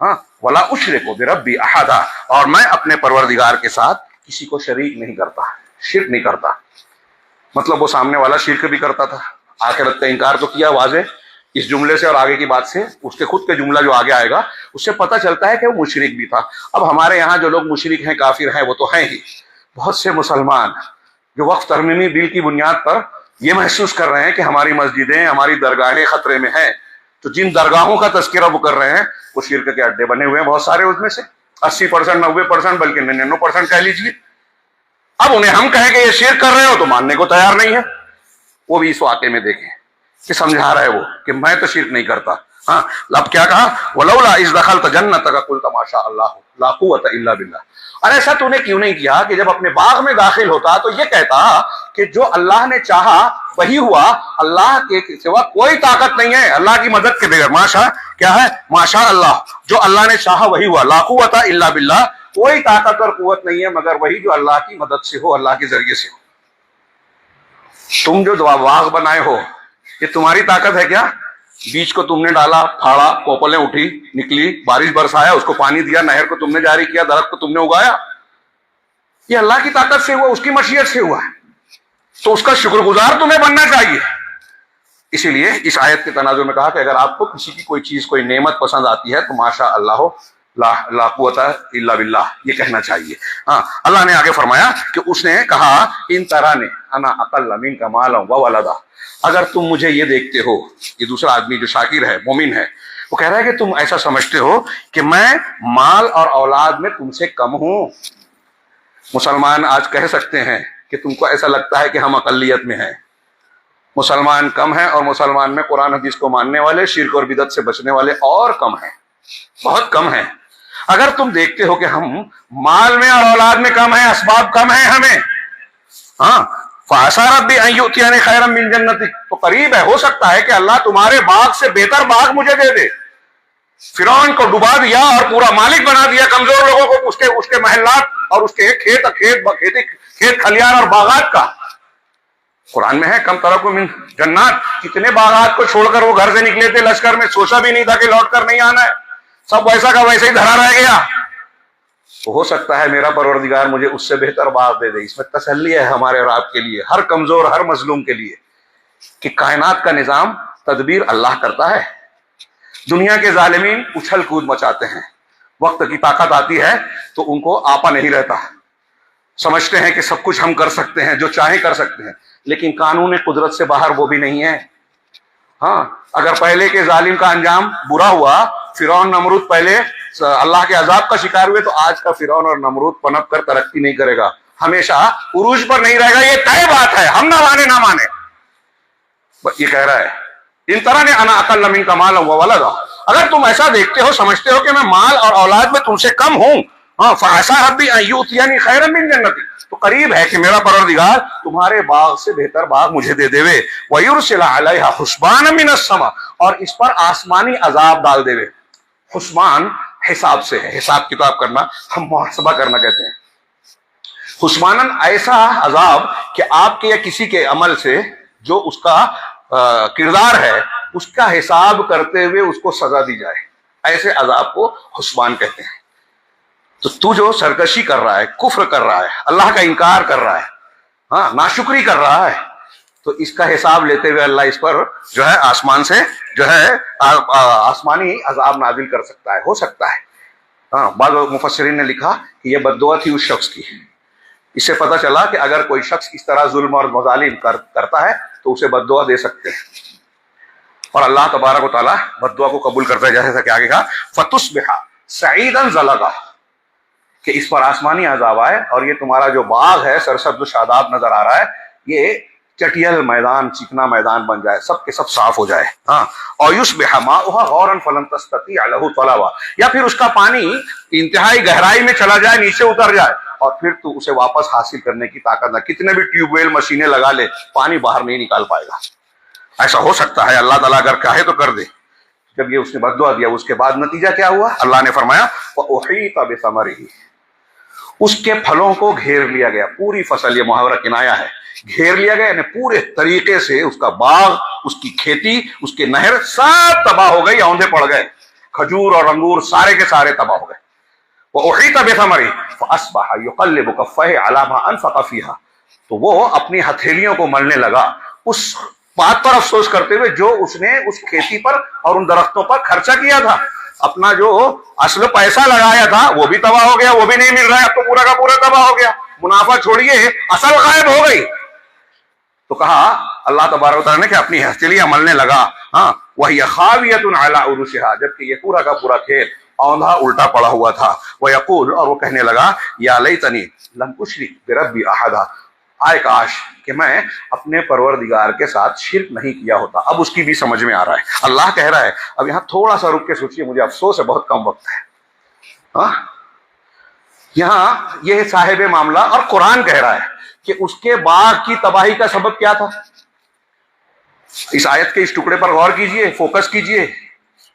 ہاں، ولا اشرک بربی احدا، اور میں اپنے پروردگار کے ساتھ کسی کو شریک نہیں کرتا، شرک نہیں کرتا۔ مطلب وہ سامنے والا شرک بھی کرتا تھا، آخرت کا انکار تو کیا واضح، اس جملے سے اور آگے کی بات سے، اس کے خود کے جملہ جو آگے آئے گا اس سے پتہ چلتا ہے کہ وہ مشرک بھی تھا۔ اب ہمارے یہاں جو لوگ مشرک ہیں، کافر ہیں، وہ تو ہیں ہی، بہت سے مسلمان جو وقف ترمیمی بل کی بنیاد پر یہ محسوس کر رہے ہیں کہ ہماری مسجدیں، ہماری درگاہیں خطرے میں ہیں، تو جن درگاہوں کا تذکرہ وہ کر رہے ہیں وہ شرک کے اڈے بنے ہوئے ہیں بہت سارے، اس میں سے 80%، 90%، بلکہ 99% کہہ لیجیے۔ اب انہیں ہم کہیں کہ یہ شرک کر رہے ہو تو ماننے کو تیار نہیں ہے۔ وہ بھی اس واقعے میں دیکھیں کہ سمجھا رہا ہے وہ کہ میں تو شرک نہیں کرتا۔ ہاں، اب کیا کہا؟ وَلَوْلَا إِذْ دَخَلْتَ جَنَّتَكَ قُلْتَ مَا شَاءَ اللَّهُ لَا قُوَّةَ إِلَّا بِاللَّهِ، اور ایسا تو نے کیوں نہیں کیا کہ جب اپنے باغ میں داخل ہوتا تو یہ کہتا کہ جو اللہ نے چاہا وہی ہوا، اللہ کے سوا کوئی طاقت نہیں ہے اللہ کی مدد کے بغیر، ماشاء کیا ہے؟ ماشاء اللہ، جو اللہ نے چاہا وہی ہوا، لا قوت الا باللہ، کوئی طاقت اور قوت نہیں ہے مگر وہی جو اللہ کی مدد سے ہو، اللہ کے ذریعے سے ہو۔ تم جو باغ بنائے ہو یہ تمہاری طاقت ہے کیا؟ بیج کو تم نے ڈالا، پھاڑا، کوپلیں اٹھی نکلی، بارش برسایا، اس کو پانی دیا، نہر کو تم نے جاری کیا، درخت کو تم نے اگایا، یہ اللہ کی طاقت سے ہوا، اس کی مشیت سے ہوا ہے، تو اس کا شکر گزار تمہیں بننا چاہیے۔ اسی لیے اس آیت کے تناظر میں کہا کہ اگر آپ کو کسی کی کوئی چیز، کوئی نعمت پسند آتی ہے تو ماشاء اللہ لا قوت الا باللہ یہ کہنا چاہیے۔ ہاں، اللہ نے آگے فرمایا کہ اس نے کہا ان ترانے انا اقل منک مالا وولدا، اگر تم مجھے یہ دیکھتے ہو، یہ دوسرا آدمی جو شاکر ہے، مومن ہے، وہ کہہ رہا ہے کہ تم ایسا سمجھتے ہو کہ میں مال اور اولاد میں تم سے کم ہوں۔ مسلمان آج کہہ سکتے ہیں کہ تم کو ایسا لگتا ہے کہ ہم اقلیت میں ہیں، مسلمان کم ہیں، اور مسلمان میں قرآن حدیث کو ماننے والے، شرک اور بدعت سے بچنے والے اور کم ہیں، بہت کم ہیں۔ اگر تم دیکھتے ہو کہ ہم مال میں اور اولاد میں کم ہیں، اسباب کم ہیں ہمیں، ہاں، فَعَسَىٰ رَبِّي أَن يُؤْتِيَنِي خَيْرًا مِّن جَنَّتِكَ، تو قریب ہے، ہو سکتا ہے کہ اللہ تمہارے باغ سے بہتر باغ مجھے دے دے۔ فرعون کو ڈبا دیا اور پورا مالک بنا دیا کمزور لوگوں کو، اس کے محلات اور اس کے کھیت کھلیان اور باغات کا۔ قرآن میں ہے کم ترکوا من جنات، کتنے باغات کو چھوڑ کر وہ گھر سے نکلے تھے لشکر میں، سوچا بھی نہیں تھا کہ لوٹ کر نہیں آنا ہے، سب ویسا کا ویسے ہی دھرا رہ گیا۔ تو ہو سکتا ہے میرا پروردگار مجھے اس سے بہتر باغ دے دے۔ اس میں تسلی ہے ہمارے اور آپ کے لیے، ہر کمزور، ہر مظلوم کے لیے، کہ کائنات کا نظام تدبیر اللہ کرتا ہے۔ دنیا کے ظالمین اچھل کود مچاتے ہیں، وقت کی طاقت آتی ہے تو ان کو آپا نہیں رہتا، سمجھتے ہیں کہ سب کچھ ہم کر سکتے ہیں، جو چاہیں کر سکتے ہیں، لیکن قانون قدرت سے باہر وہ بھی نہیں ہے۔ ہاں، اگر پہلے کے ظالم کا انجام برا ہوا، فرعون نمرود پہلے اللہ کے عذاب کا شکار ہوئے، تو آج کا فرعون اور نمرود پنپ کر ترقی نہیں کرے گا، ہمیشہ عروج پر نہیں رہے گا، یہ طے بات ہے، ہم نہ مانے نہ مانے۔ یہ کہہ رہا ہے ان طرح نے انا اقل منک مالا وولدا، اگر تم ایسا دیکھتے ہو، سمجھتے ہو کہ میں مال اور اولاد میں تم سے کم ہوں، ہاں، فَعَسَىٰ رَبِّي أَن يُؤْتِيَنِي خَيْرًا مِّن جَنَّتِكَ، تو قریب ہے کہ میرا پروردگار تمہارے باغ سے بہتر باغ مجھے دے دے، وَيُرْسِلَ عَلَيْهَا حُسْبَانًا مِّنَ السَّمَاءِ، اور اس پر آسمانی عذاب ڈال دے۔ حسبان حساب سے ہے، حساب کتاب کرنا، ہم محاسبہ کرنا کہتے ہیں۔ حسباناً ایسا عذاب کہ آپ کے یا کسی کے عمل سے جو اس کا کردار ہے اس کا حساب کرتے ہوئے اس کو سزا دی جائے، ایسے عذاب کو حسبان کہتے ہیں۔ تو جو سرکشی کر رہا ہے، کفر کر رہا ہے، اللہ کا انکار کر رہا ہے، ہاں، ناشکری کر رہا ہے، تو اس کا حساب لیتے ہوئے اللہ اس پر جو ہے آسمان سے جو ہے آسمانی عذاب نازل کر سکتا ہے، ہو سکتا ہے۔ ہاں، بعض مفسرین نے لکھا کہ یہ بد دعا تھی اس شخص کی، اس سے پتہ چلا کہ اگر کوئی شخص اس طرح ظلم اور مظالم کرتا ہے تو اسے بد دعا دے سکتے ہیں، اور اللہ تبارک و تعالیٰ بد دعا کو قبول کرتا ہے، جیسا کہ آگے کہا فَتُصْبِحَ سَعِيدًا زَلَقًا، کہ اس پر آسمانی عذاب آئے اور یہ تمہارا جو باغ ہے سرسبز و شاداب نظر آ رہا ہے، یہ چٹیل میدان، چکنا میدان بن جائے، سب کے سب صاف ہو جائے۔ ہاں، اور یصبح ماؤها غورا فلن تستطيع له طلبا، یا پھر اس کا پانی انتہائی گہرائی میں چلا جائے، نیچے اتر جائے، اور پھر تو اسے واپس حاصل کرنے کی طاقت نہ، کتنے بھی ٹیوب ویل مشینیں لگا لے، پانی باہر نہیں نکال پائے گا۔ ایسا ہو سکتا ہے، اللہ تعالیٰ اگر چاہے تو کر دے۔ جب یہ اس نے بد دعا دیا، اس کے بعد نتیجہ کیا ہوا؟ اللہ نے فرمایا وَأُحِيطَ بِثَمَرِهِ، اس کے پھلوں کو گھیر لیا گیا، پوری فصل، یہ محاورہ کنایا ہے، گھیر لیا گیا، یعنی پورے طریقے سے اس کا باغ، اس کی کھیتی، اس کے نہر سب تباہ ہو گئی، اوندھے پڑ گئے، کھجور اور انگور سارے کے سارے تباہ ہو گئے۔ وَأُحِيطَ بِثَمَرِهِ فَأَصْبَحَ يُقَلِّبُ كَفَّيْهِ عَلَىٰ مَا أَنفَقَ فِيهَا، تو وہ اپنی ہتھیلیوں کو ملنے لگا اس بات پر افسوس کرتے ہوئے جو اس نے اس کھیتی پر اور ان درختوں پر خرچہ کیا تھا، اپنا جو اصل پیسہ لگایا تھا وہ بھی تباہ ہو گیا، وہ بھی نہیں مل رہا ہے، اب تو پورا کا پورا تباہ ہو گیا، منافع چھوڑیے اصل غائب ہو گئی۔ تو کہا اللہ تبارک و تعالیٰ نے کہ اپنی ہتھیلیاں ملنے لگا، ہاں، وَهِيَ خَاوِيَةٌ عَلَىٰ عُرُوشِهَا، جبکہ یہ پورا کا پورا کھیت اوندھا الٹا پڑا ہوا تھا۔ وَيَقُولُ، اور وہ کہنے لگا، یا لیتنی لم اشرک بربی احدا، آئے کاش کہ میں اپنے پروردگار کے ساتھ شرک نہیں کیا ہوتا۔ اب اس کی بھی سمجھ میں آ رہا ہے، اللہ کہہ رہا ہے، اب یہاں تھوڑا سا رک کے سوچیے، مجھے افسوس ہے بہت کم وقت ہے۔ ہاں، یہاں یہ صاحب معاملہ اور قرآن کہہ رہا ہے کہ اس کے باغ کی تباہی کا سبب کیا تھا۔ اس آیت کے اس ٹکڑے پر غور کیجئے، فوکس کیجئے،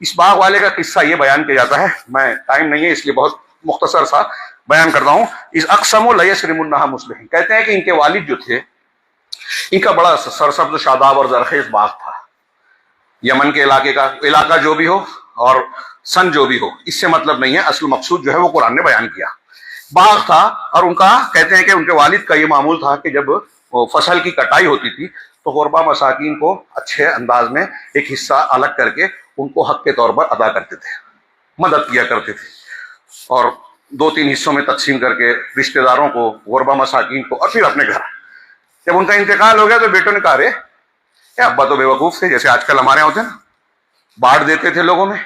اس باغ والے کا قصہ یہ بیان کیا جاتا ہے، میں ٹائم نہیں ہے اس لیے بہت مختصر سا بیان کرتا ہوں. اس اقسم لیسرمنها مصبحین، کہتے ہیں کہ ان کے والد جو تھے ان کا بڑا سرسبز و شاداب اور زرخیز باغ تھا. یمن کے علاقہ جو بھی ہو اور سن جو بھی ہو، اس سے مطلب نہیں ہے، اصل مقصود جو ہے وہ قرآن نے بیان کیا. باغ تھا اور ان کا کہتے ہیں کہ ان کے والد کا یہ معمول تھا کہ جب فصل کی کٹائی ہوتی تھی تو غربا مساکین کو اچھے انداز میں ایک حصہ الگ کر کے ان کو حق کے طور پر ادا کرتے تھے، مدد کیا کرتے تھے، اور 2-3 حصوں میں تقسیم کر کے رشتہ داروں کو، غربا مساکین کو، اور پھر اپنے گھر. جب ان کا انتقال ہو گیا تو بیٹوں نے کہا رے ابا تو بے وقوف تھے، جیسے آج کل ہمارے ہوتے ہیں نا، بانٹ دیتے تھے لوگوں میں،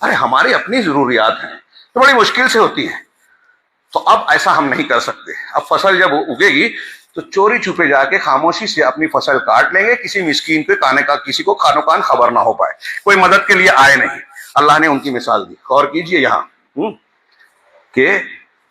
ارے ہماری اپنی ضروریات ہیں تو بڑی مشکل سے ہوتی ہیں، تو اب ایسا ہم نہیں کر سکتے. اب فصل جب اگے گی تو چوری چھپے جا کے خاموشی سے اپنی فصل کاٹ لیں گے، کسی مسکین پہ کسی کو کانو کان خبر نہ ہو پائے، کوئی مدد کے لیے آئے نہیں. اللہ نے ان کی مثال دی. غور کیجئے یہاں کہ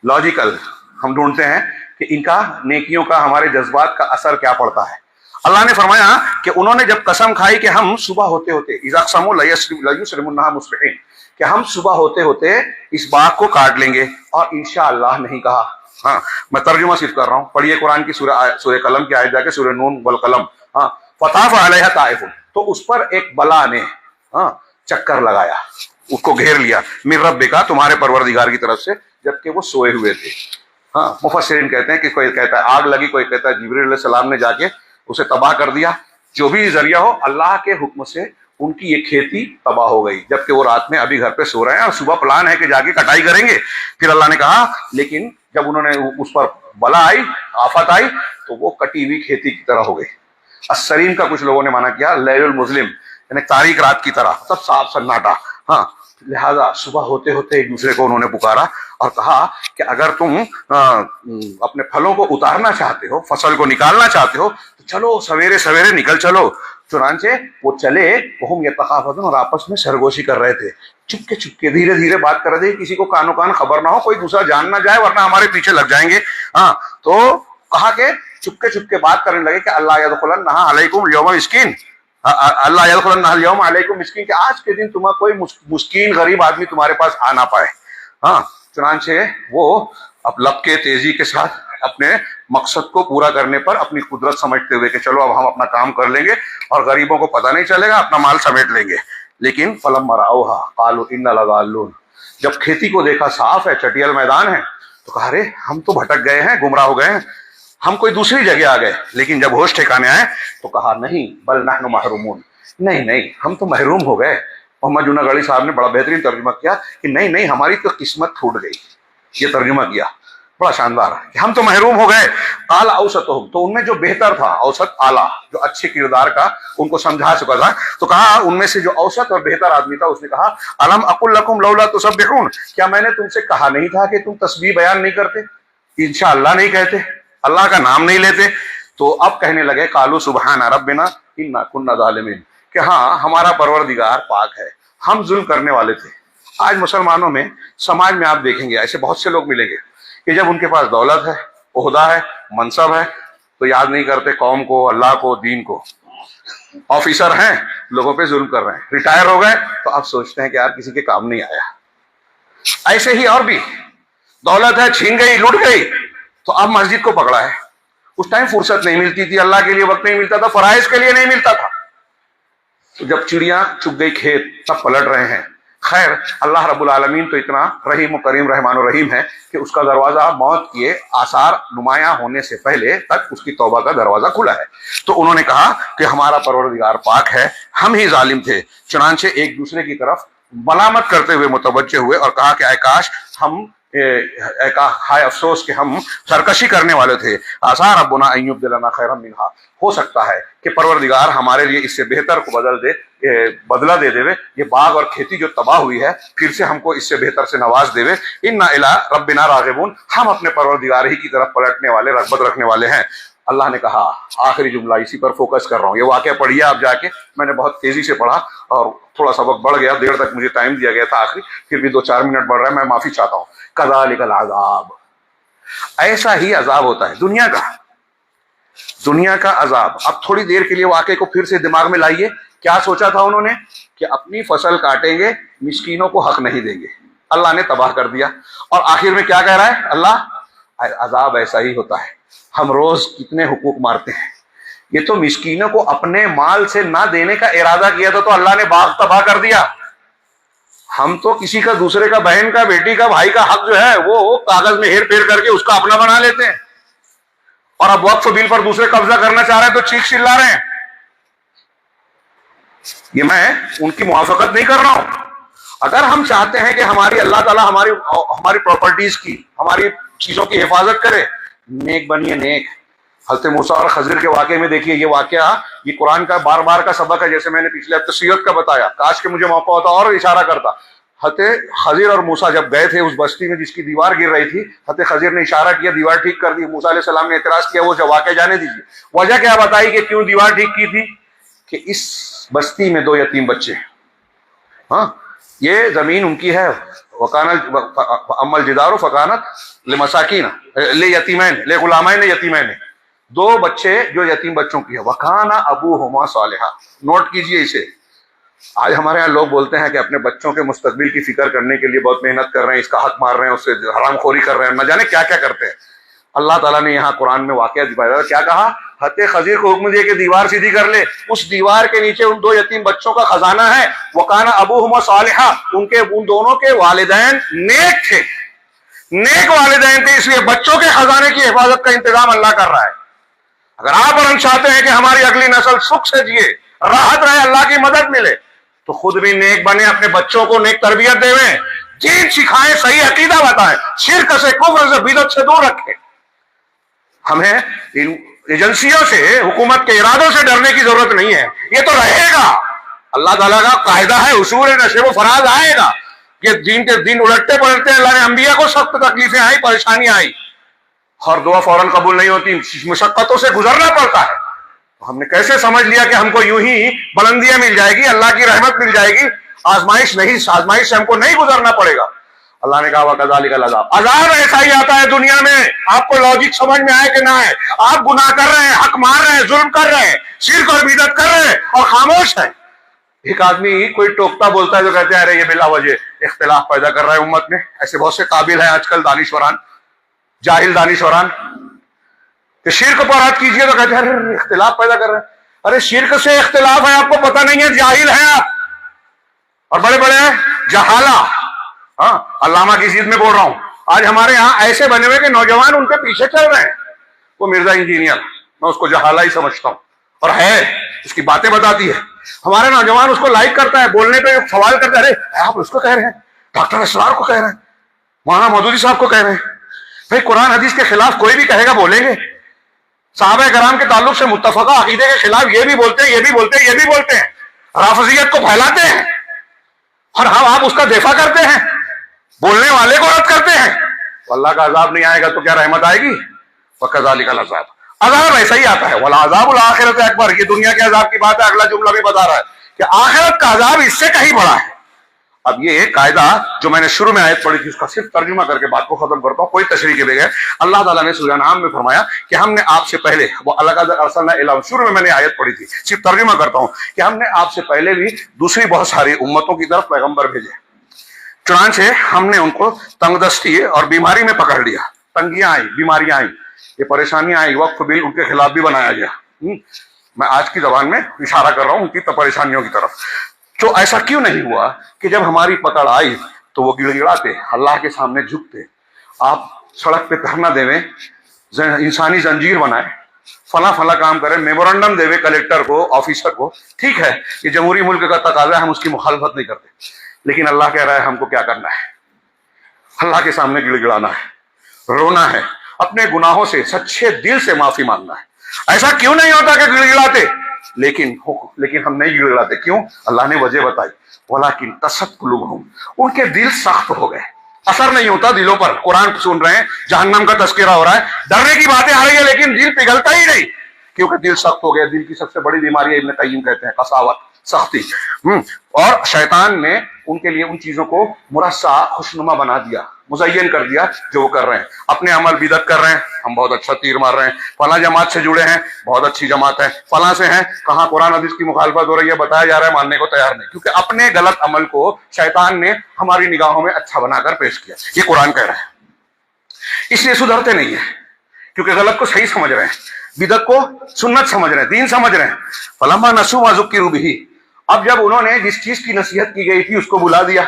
لاجیکل ہم ڈھونڈتے ہیں کہ ان کا نیکیوں کا ہمارے جذبات کا اثر کیا پڑتا ہے. اللہ نے فرمایا کہ انہوں نے جب قسم کھائی کہ ہم صبح ہوتے ہوتے اذا اقسموا لیسرمنها مصبحین، کہ ہم صبح ہوتے ہوتے اس باغ کو کاٹ لیں گے، اور انشاءاللہ نہیں کہا. ہاں میں ترجمہ صرف کر رہا ہوں، پڑھیے قرآن کی سورہ قلم کی آیت جا کے سورہ نون والقلم. ہاں فطاف علیہا طائف، تو اس پر ایک بلا نے چکر لگایا، اس کو گھیر لیا، من ربک، تمہارے پروردگار کی طرف سے، جبکہ وہ سوئے ہوئے تھے. ہاں مفسرین کہتے ہیں کہ کوئی کہتا ہے آگ لگی، کوئی کہتا ہے جبریل علیہ السلام نے جا کے اسے تباہ کر دیا. جو بھی ذریعہ ہو، اللہ کے حکم سے ان کی یہ کھیتی تباہ ہو گئی، جبکہ وہ رات میں ابھی گھر پہ سو رہے ہیں اور صبح پلان ہے کہ جا کے کٹائی کریں گے. پھر اللہ نے کہا لیکن جب انہوں نے اس پر بلا آئی، آفت آئی، تو وہ کٹی ہوئی کھیتی کی طرح ہو گئی. السریم کا کچھ لوگوں نے مانا کیا لیل المظلم، یعنی تاریک رات کی طرح، سب صاف سناٹا. ہاں لہذا صبح ہوتے ہوتے ایک دوسرے کو انہوں نے پکارا اور کہا کہ اگر تم اپنے پھلوں کو اتارنا چاہتے ہو، فصل کو نکالنا چاہتے ہو، تو چلو سویرے سویرے نکل چلو. چنانچہ وہ چلے، وہم یتخافتون، اور آپس میں سرگوشی کر رہے تھے، چپکے چپکے دھیرے دھیرے بات کر رہے تھے، کسی کو کانو کان خبر نہ ہو، کوئی دوسرا جان نہ جائے ورنہ ہمارے پیچھے لگ جائیں گے. ہاں تو کہا کہ چپکے چپکے بات کرنے لگے کہ اللہ یدخلنہا علیکم اليوم مسکین، اللہ یدخلنہا اليوم علیکم مسکین، کہ آج کے دن تمہیں کوئی مسکین غریب آدمی تمہارے پاس آ نہ پائے. ہاں چنانچہ وہ اب لب کے تیزی کے ساتھ اپنے مقصد کو پورا کرنے پر اپنی قدرت سمجھتے ہوئے کہ چلو اب ہم اپنا کام کر لیں گے اور غریبوں کو پتہ نہیں چلے گا، اپنا مال سمیٹ لیں گے. لیکن فلما رأوہا قالوا انا لضالون، جب کھیتی کو دیکھا صاف ہے، چٹیل میدان ہے، تو کہا رے ہم تو بھٹک گئے ہیں، گمراہ ہو گئے ہیں، ہم کوئی دوسری جگہ آ گئے. لیکن جب ہوش ٹھکانے آئے تو کہا نہیں بل نحن محرومون، نہیں ہم تو محروم ہو گئے. محمد جناح غڑی صاحب نے بڑا بہترین ترجمہ کیا کہ نہیں ہماری تو قسمت پھوٹ گئی. یہ ترجمہ کیا بڑا شاندار ہے کہ ہم تو محروم ہو گئے. قال اوسطہم، تو ان میں جو بہتر تھا، اوسط اعلیٰ، جو اچھے کردار کا ان کو سمجھا چکا تھا، تو کہا ان میں سے جو اوسط اور بہتر آدمی تھا، اس نے کہا الم اقل لکم لولا تسبحون، کیا میں نے تم سے کہا نہیں تھا کہ تم تسبیح بیان نہیں کرتے، انشاءاللہ نہیں کہتے، اللہ کا نام نہیں لیتے. تو اب کہنے لگے قالوا سبحان ربنا انا کنا ظالمین، کہ ہاں ہمارا پروردگار پاک ہے، ہم ظلم کرنے والے تھے. آج مسلمانوں میں، سماج میں آپ دیکھیں گے ایسے بہت سے لوگ ملیں گے کہ جب ان کے پاس دولت ہے، عہدہ ہے، منصب ہے، تو یاد نہیں کرتے قوم کو، اللہ کو، دین کو. آفیسر ہیں، لوگوں پہ ظلم کر رہے ہیں، ریٹائر ہو گئے تو اب سوچتے ہیں کہ یار کسی کے کام نہیں آیا. ایسے ہی اور بھی دولت ہے، چھین گئی، لٹ گئی، تو اب مسجد کو پکڑا ہے. اس ٹائم فرصت نہیں ملتی تھی، اللہ کے لیے وقت نہیں ملتا تھا، فرائض کے لیے نہیں ملتا تھا. تو جب چڑیاں چگ گئی کھیت، تب پلٹ رہے ہیں. خیر اللہ رب العالمین تو اتنا رحیم و کریم، رحمان و رحیم ہے کہ اس کا دروازہ موت کے آثار نمایاں ہونے سے پہلے تک اس کی توبہ کا دروازہ کھلا ہے. تو انہوں نے کہا کہ ہمارا پروردگار پاک ہے، ہم ہی ظالم تھے. چنانچہ ایک دوسرے کی طرف ملامت کرتے ہوئے متوجہ ہوئے اور کہا کہ اے کاش ہم، ہائے افسوس کہ ہم سرکشی کرنے والے تھے. عسیٰ ربنا ان یبدلنا خیرا منہا، ہو سکتا ہے کہ پروردگار ہمارے لیے اس سے بہتر کو بدلہ دے دے، یہ باغ اور کھیتی جو تباہ ہوئی ہے پھر سے ہم کو اس سے بہتر سے نواز دے. انا الی ربنا راغبون، ہم اپنے پروردگار ہی کی طرف پلٹنے والے، رغبت رکھنے والے ہیں. اللہ نے کہا، آخری جملہ اسی پر فوکس کر رہا ہوں، یہ واقعہ پڑھیے آپ جا کے، میں نے بہت تیزی سے پڑھا اور تھوڑا سا وقت بڑھ گیا، دیر تک مجھے ٹائم دیا گیا تھا آخری، پھر بھی 2-4 منٹ بڑھ رہا ہے، میں معافی چاہتا ہوں. کذالک العذاب، ایسا ہی عذاب ہوتا ہے دنیا کا عذاب. اب تھوڑی دیر کے لیے واقعے کو پھر سے دماغ میں لائیے. کیا سوچا تھا انہوں نے کہ اپنی فصل کاٹیں گے، مسکینوں کو حق نہیں دیں گے، اللہ نے تباہ کر دیا۔ اور آخر میں کیا کہہ رہا ہے اللہ؟ عذاب ایسا ہی ہوتا ہے، ہم روز کتنے حقوق مارتے ہیں۔ یہ تو مسکینوں کو اپنے مال سے نہ دینے کا ارادہ کیا تھا تو اللہ نے باغ تباہ کر دیا۔ ہم تو کسی کا، دوسرے کا، بہن کا، بیٹی کا، بھائی کا حق جو ہے وہ کاغذ میں ہیر پھیر کر کے اس کا اپنا بنا لیتے ہیں، اور اب وقف بل پر دوسرے قبضہ کرنا چاہ رہے ہیں تو چیخ چلا رہے ہیں۔ یہ میں ان کی موافقت نہیں کر رہا ہوں۔ اگر ہم چاہتے ہیں کہ ہماری اللہ تعالیٰ ہماری پراپرٹیز کی، ہماری چیزوں کی حفاظت کرے، نیک بنیے نیک۔ حضرت موسیٰ اور خضر کے واقعے میں دیکھیے، یہ واقعہ یہ قرآن کا بار بار کا سبق ہے، جیسے میں نے پچھلے ہفتے سیرت کا بتایا، کاش کہ مجھے موقع ہوتا اور اشارہ کرتا۔ حضرت خضر اور موسیٰ جب گئے تھے اس بستی میں جس کی دیوار گر رہی تھی، حضرت خضر نے اشارہ کیا، دیوار ٹھیک کر دی۔ موسیٰ علیہ السلام نے اعتراض کیا، وہ واقعہ جانے دیجیے۔ وجہ کیا بتائی کہ کیوں دیوار ٹھیک کی تھی؟ کہ اس بستی میں 2 یتیم بچے ہیں، ہاں یہ زمین ان کی ہے، اما الجدار فکانت لمساکین لیتیمین لغلامین یتیمین، 2 بچے جو یتیم بچوں کی ہے، وکانا ابوہما صالحا۔ نوٹ کیجئے اسے۔ آج ہمارے یہاں لوگ بولتے ہیں کہ اپنے بچوں کے مستقبل کی فکر کرنے کے لیے بہت محنت کر رہے ہیں، اس کا حق مار رہے ہیں، اس سے حرام خوری کر رہے ہیں، نہ جانے کیا کیا کرتے ہیں۔ اللہ تعالیٰ نے یہاں قرآن میں واقعہ دکھایا، کیا کہا؟ حضرت خضر کو حکم دیا کہ دیوار سیدھی کر لے، اس دیوار کے نیچے ان 2 یتیم بچوں کا خزانہ ہے، وکانا ابوہما صالحا، ان دونوں کے والدین نیک تھے، نیک والدین تھے، اس لیے بچوں کے خزانے کی حفاظت کا انتظام اللہ کر رہا ہے۔ اگر آپ اور ہم چاہتے ہیں کہ ہماری اگلی نسل سکھ سے جیے، راحت رہے، اللہ کی مدد ملے، تو خود بھی نیک بنے، اپنے بچوں کو نیک تربیت دیں، دین سکھائیں، صحیح عقیدہ بتائیں، شرک سے، کفر سے، بدعت سے دور رکھیں۔ ہمیں ان ایجنسیوں سے، حکومت کے ارادوں سے ڈرنے کی ضرورت نہیں ہے، یہ تو رہے گا، اللہ تعالیٰ کا قاعدہ ہے، اصول ہے، نشیب و فراز آئے گا کہ دین کے دن الٹتے پلٹتے اللہ نے انبیاء کو سخت تکلیفیں آئی، پریشانیاں آئی، اور دعا فوراً قبول نہیں ہوتی، مشقتوں سے گزرنا پڑتا ہے۔ ہم نے کیسے سمجھ لیا کہ ہم کو یوں ہی بلندیاں مل جائے گی، اللہ کی رحمت مل جائے گی؟ آزمائش نہیں، آزمائش سے ہم کو نہیں گزرنا پڑے گا۔ اللہ نے کہا وَكَذَلِكَ الْعَذَابُ، عذاب ایسا ہی آتا ہے دنیا میں، آپ کو لاجک سمجھ میں آئے کہ نہ آئے، آپ گناہ کر رہے ہیں، حق مار رہے ہیں، ظلم کر رہے ہیں، شرک اور بدعت کر رہے ہیں اور خاموش ہیں۔ ایک آدمی کوئی ٹوکتا بولتا ہے تو کہتے ہیں ارے یہ بلا وجہ اختلاف پیدا کر رہا ہے امت میں۔ ایسے بہت سے قابل ہیں آج کل دانشوران، جاہل دانشوران، کہ شرک پر رد کیجئے تو کہتے ہیں ارے اختلاف پیدا کر رہے ہیں۔ ارے شرک سے اختلاف ہے، آپ کو پتہ نہیں ہے، جاہل ہیں آپ، اور بڑے بڑے جہالہ۔ ہاں علامہ کی چیز میں بول رہا ہوں، آج ہمارے ہاں ایسے بنے ہوئے کہ نوجوان ان کے پیچھے چل رہے ہیں۔ وہ مرزا انجینئر، میں اس کو جہالہ ہی سمجھتا ہوں، اور ہے، اس کی باتیں بتاتی ہے، ہمارے نوجوان اس کو لائک کرتا ہے، بولنے پہ سوال کرتا ہے ارے آپ اس کو کہہ رہے ہیں، ڈاکٹر اسرار کو کہہ رہے ہیں، مولانا مودودی صاحب کو کہہ رہے ہیں۔ بھائی قرآن حدیث کے خلاف کوئی بھی کہے گا بولیں گے، صحابہ کرام کے تعلق سے متفقہ عقیدے کے خلاف یہ بھی بولتے ہیں، یہ بھی بولتے ہیں، یہ بھی بولتے ہیں، رافضیت کو پھیلاتے ہیں، اور ہم آپ اس کا دفاع کرتے ہیں، بولنے والے کو رد کرتے ہیں۔ تو اللہ کا عذاب نہیں آئے گا تو کیا رحمت آئے گی؟ وَكَذَلِكَ الْعَذَابُ، عذاب ایسا ہی آتا ہے۔ وَالْعَذَابُ الْآخِرَةِ أَكْبَرُ، یہ دنیا کے عذاب کی بات ہے، اگلا جملہ بھی بتا رہا ہے کہ آخرت کا عذاب اس سے کہیں بڑا ہے۔ اب یہ قاعدہ جو میں نے شروع میں آیت پڑھی تھی اس کا صرف ترجمہ کر کے بات کو ختم کرتا ہوں، کوئی تشریح کے بغیر۔ اللہ تعالیٰ نے سورہ انعام میں فرمایا کہ ہم نے آپ سے پہلے، وہ لقد ارسلنا الی، شروع میں نے آیت پڑھی تھی، صرف ترجمہ کرتا ہوں کہ ہم نے آپ سے پہلے بھی دوسری بہت ساری امتوں کی طرف پیغمبر بھیجے، چنانچہ ہم نے ان کو تنگ دستی اور بیماری میں پکڑ لیا، تنگیاں آئیں، بیماریاں آئیں، یہ پریشانیاں آئیں، وقف بل ان کے خلاف بھی بنایا گیا۔ میں آج کی زبان میں اشارہ کر رہا ہوں ان کی پریشانیوں کی طرف۔ تو ایسا کیوں نہیں ہوا کہ جب ہماری پکڑ آئی تو وہ گڑ گڑاتے، اللہ کے سامنے جھکتے؟ آپ سڑک پہ دھرنا دیویں، انسانی زنجیر بنائے، فلاں فلاں کام کریں، میمورنڈم دے کلیکٹر کو، آفیسر کو، ٹھیک ہے یہ جمہوری ملک کا تقاضا ہے، ہم اس کی مخالفت نہیں کرتے، لیکن اللہ کہہ رہا ہے ہم کو کیا کرنا ہے؟ اللہ کے سامنے گڑ گڑانا ہے، رونا ہے، اپنے گناہوں سے سچے دل سے معافی مانگنا ہے۔ ایسا کیوں نہیں ہوتا کہ گڑ گڑاتے؟ لیکن ہم نہیں گڑ گڑاتے، کیوں؟ اللہ نے وجہ بتائی، وَلَٰكِن قَسَتْ قُلُوبُهُمْ، ان کے دل سخت ہو گئے، اثر نہیں ہوتا دلوں پر۔ قرآن سن رہے ہیں، جہنم کا تذکرہ ہو رہا ہے، ڈرنے کی باتیں آ رہی ہیں، لیکن دل پگھلتا ہی نہیں، کیونکہ دل سخت ہو گیا۔ دل کی سب سے بڑی بیماری ابن قیم کہتے ہیں قساوت، سختی۔ اور شیطان نے ان کے لیے ان چیزوں کو مرصع، خوشنما بنا دیا، مزین کر دیا جو وہ کر رہے ہیں. اپنے عمل بدعت کر رہے ہیں, ہم بہت اچھا تیر مار رہے ہیں. فلاں جماعت سے جڑے ہیں, بہت اچھی جماعت ہے. فلاں سے ہیں, کہاں قرآن حدیث کی مخالفت ہو رہی ہے, بتایا جا رہا ہے, ماننے کو تیار نہیں, کیونکہ اپنے غلط عمل کو شیطان نے ہماری نگاہوں میں اچھا بنا کر پیش کیا. یہ قرآن کہہ رہا ہے. اس لیے سدھرتے نہیں ہیں, کیونکہ غلط کو صحیح سمجھ رہے ہیں, بدعت کو سنت سمجھ رہے ہیں, دین سمجھ رہے ہیں. فلما نسوا ما ذکروا بہ, اب جب انہوں نے جس چیز کی نصیحت کی گئی تھی اس کو بلا دیا,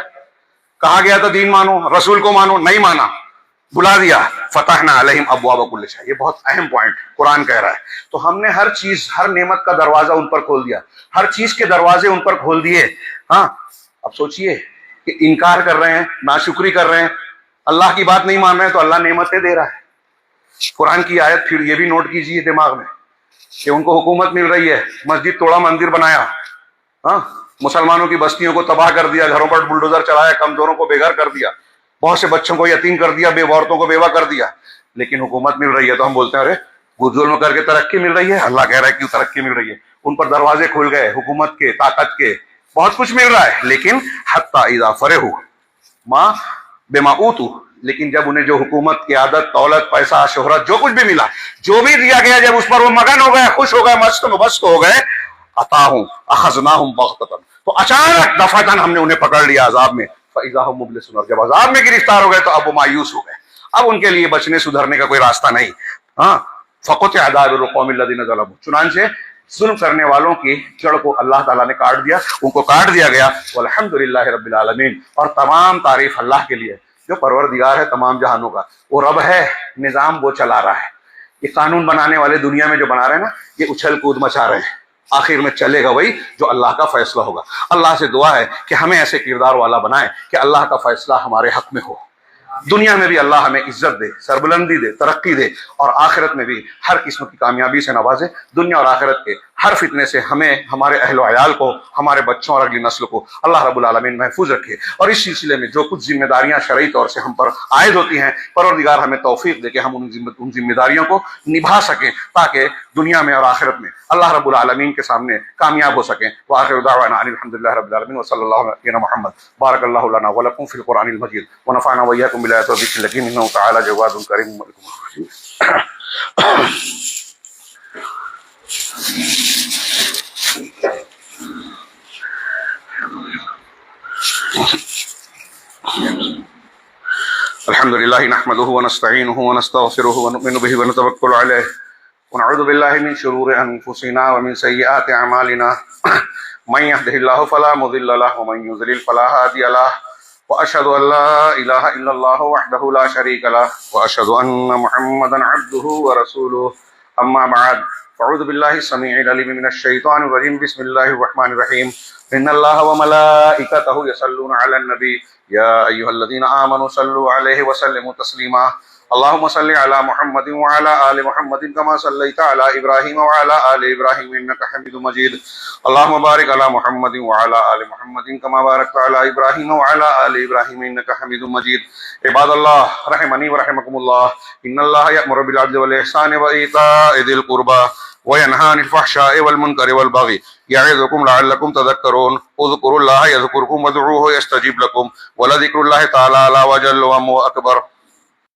کہا گیا تھا دین مانو, رسول کو مانو, نہیں مانا, بلا دیا. فتحنا علیہم ابواب کل شیء, یہ بہت اہم پوائنٹ قرآن کہہ رہا ہے. تو ہم نے ہر چیز, ہر نعمت کا دروازہ ان پر کھول دیا, ہر چیز کے دروازے ان پر کھول دیے. ہاں اب سوچئے کہ انکار کر رہے ہیں, ناشکری کر رہے ہیں, اللہ کی بات نہیں مان رہے ہیں, تو اللہ نعمتیں دے رہا ہے. قرآن کی آیت پھر یہ بھی نوٹ کیجئے دماغ میں کہ ان کو حکومت مل رہی ہے, مسجد توڑا, مندر بنایا, ہاں مسلمانوں کی بستیوں کو تباہ کر دیا, گھروں پر بلڈوزر چلایا, کمزوروں کو بے گھر کر دیا, بہت سے بچوں کو یتیم کر دیا, بے عورتوں کو بیوہ کر دیا. لیکن حکومت مل رہی ہے تو ہم بولتے ہیں ارے ظلم کر کے ترقی مل رہی ہے. اللہ کہہ رہا ہے کیوں ترقی مل رہی ہے؟ ان پر دروازے کھل گئے حکومت کے, طاقت کے, بہت کچھ مل رہا ہے. لیکن حتی اذا فرحوا ما بما اوتوا, لیکن جب انہیں جو حکومت کی عادت, دولت, پیسہ, شہرت, جو کچھ بھی ملا, جو بھی دیا گیا, جب اس پر وہ مگن ہو گئے, خوش ہو گئے, مست مبست ہو گئے, اتاہم اخذناہم بغتۃ, تو اچانک دفعتاً ہم نے انہیں پکڑ لیا عذاب میں. فاذا هم مبلسون, اور جب عذاب میں گرفتار ہو گئے تو اب وہ مایوس ہو گئے, اب ان کے لیے بچنے سدھرنے کا کوئی راستہ نہیں. ہاں فقطع دابر القوم الذین ظلموا, چنانچہ ظلم کرنے والوں کی جڑ کو اللہ تعالیٰ نے کاٹ دیا, ان کو کاٹ دیا گیا. والحمدللہ رب العالمین, اور تمام تعریف اللہ کے لیے جو پروردگار ہے تمام جہانوں کا. وہ رب ہے, نظام وہ چلا رہا ہے. یہ قانون بنانے والے دنیا میں جو بنا رہے ہیں نا, یہ اچھل کود مچا رہے ہیں, آخر میں چلے گا وہی جو اللہ کا فیصلہ ہوگا. اللہ سے دعا ہے کہ ہمیں ایسے کردار والا بنائے کہ اللہ کا فیصلہ ہمارے حق میں ہو. دنیا میں بھی اللہ ہمیں عزت دے, سربلندی دے, ترقی دے, اور آخرت میں بھی ہر قسم کی کامیابی سے نوازے. دنیا اور آخرت کے ہر فتنے سے ہمیں, ہمارے اہل و عیال کو, ہمارے بچوں اور اگلی نسل کو اللہ رب العالمین محفوظ رکھے. اور اس سلسلے میں جو کچھ ذمہ داریاں شرعی طور سے ہم پر عائد ہوتی ہیں, پروردگار ہمیں توفیق دے کہ ہم ان ذمہ داریوں کو نبھا سکیں, تاکہ دنیا میں اور آخرت میں اللہ رب العالمین کے سامنے کامیاب ہو سکیں. وآخر دعوانا ان الحمدللہ رب العالمین وصلی اللہ علیہ محمد. بارک اللہ لنا ولکم فی القرآن المجید ونفعنا وإیاکم بالآیات والذکر الحکیم انہ تعالی جواد کریم. الحمد للہ نحمده ونستعینه ونستغفره ونؤمن به ونتوکل علیہ ونعوذ باللہ من شرور انفسنا ومن سیئات اعمالنا من يهده الله فلا مضل له ومن يضلل فلا هادي له واشهد ان لا اله الا الله وحده لا شريك له واشهد ان محمدا عبده ورسوله. اما بعد, فاعوذ باللہ السمیع العلیم من الشیطان الرجیم. بسم اللہ الرحمن الرحیم. ان اللہ وملائکتہ یصلون علی النبی یا ایھا الذین آمنوا صلوا علیہ وسلموا تسلیما. اللهم صل على محمد وعلى آل محمد كما صليت على إبراهيم وعلى آل إبراهيم إنك حميد مجيد. اللهم بارك على محمد وعلى آل محمد كما باركت على إبراهيم وعلى آل إبراهيم إنك حميد مجيد. عباد الله رحمني ورحمكم الله, إن الله يأمر بالعدل والإحسان وإيتاء ذي القربى وينهى عن الفحشاء والمنكر والبغي يعظكم لعلكم تذكرون. اذكروا الله يذكركم وادعوه يستجيب لكم ولذكر الله تعالى أعلى وجل وأكبر.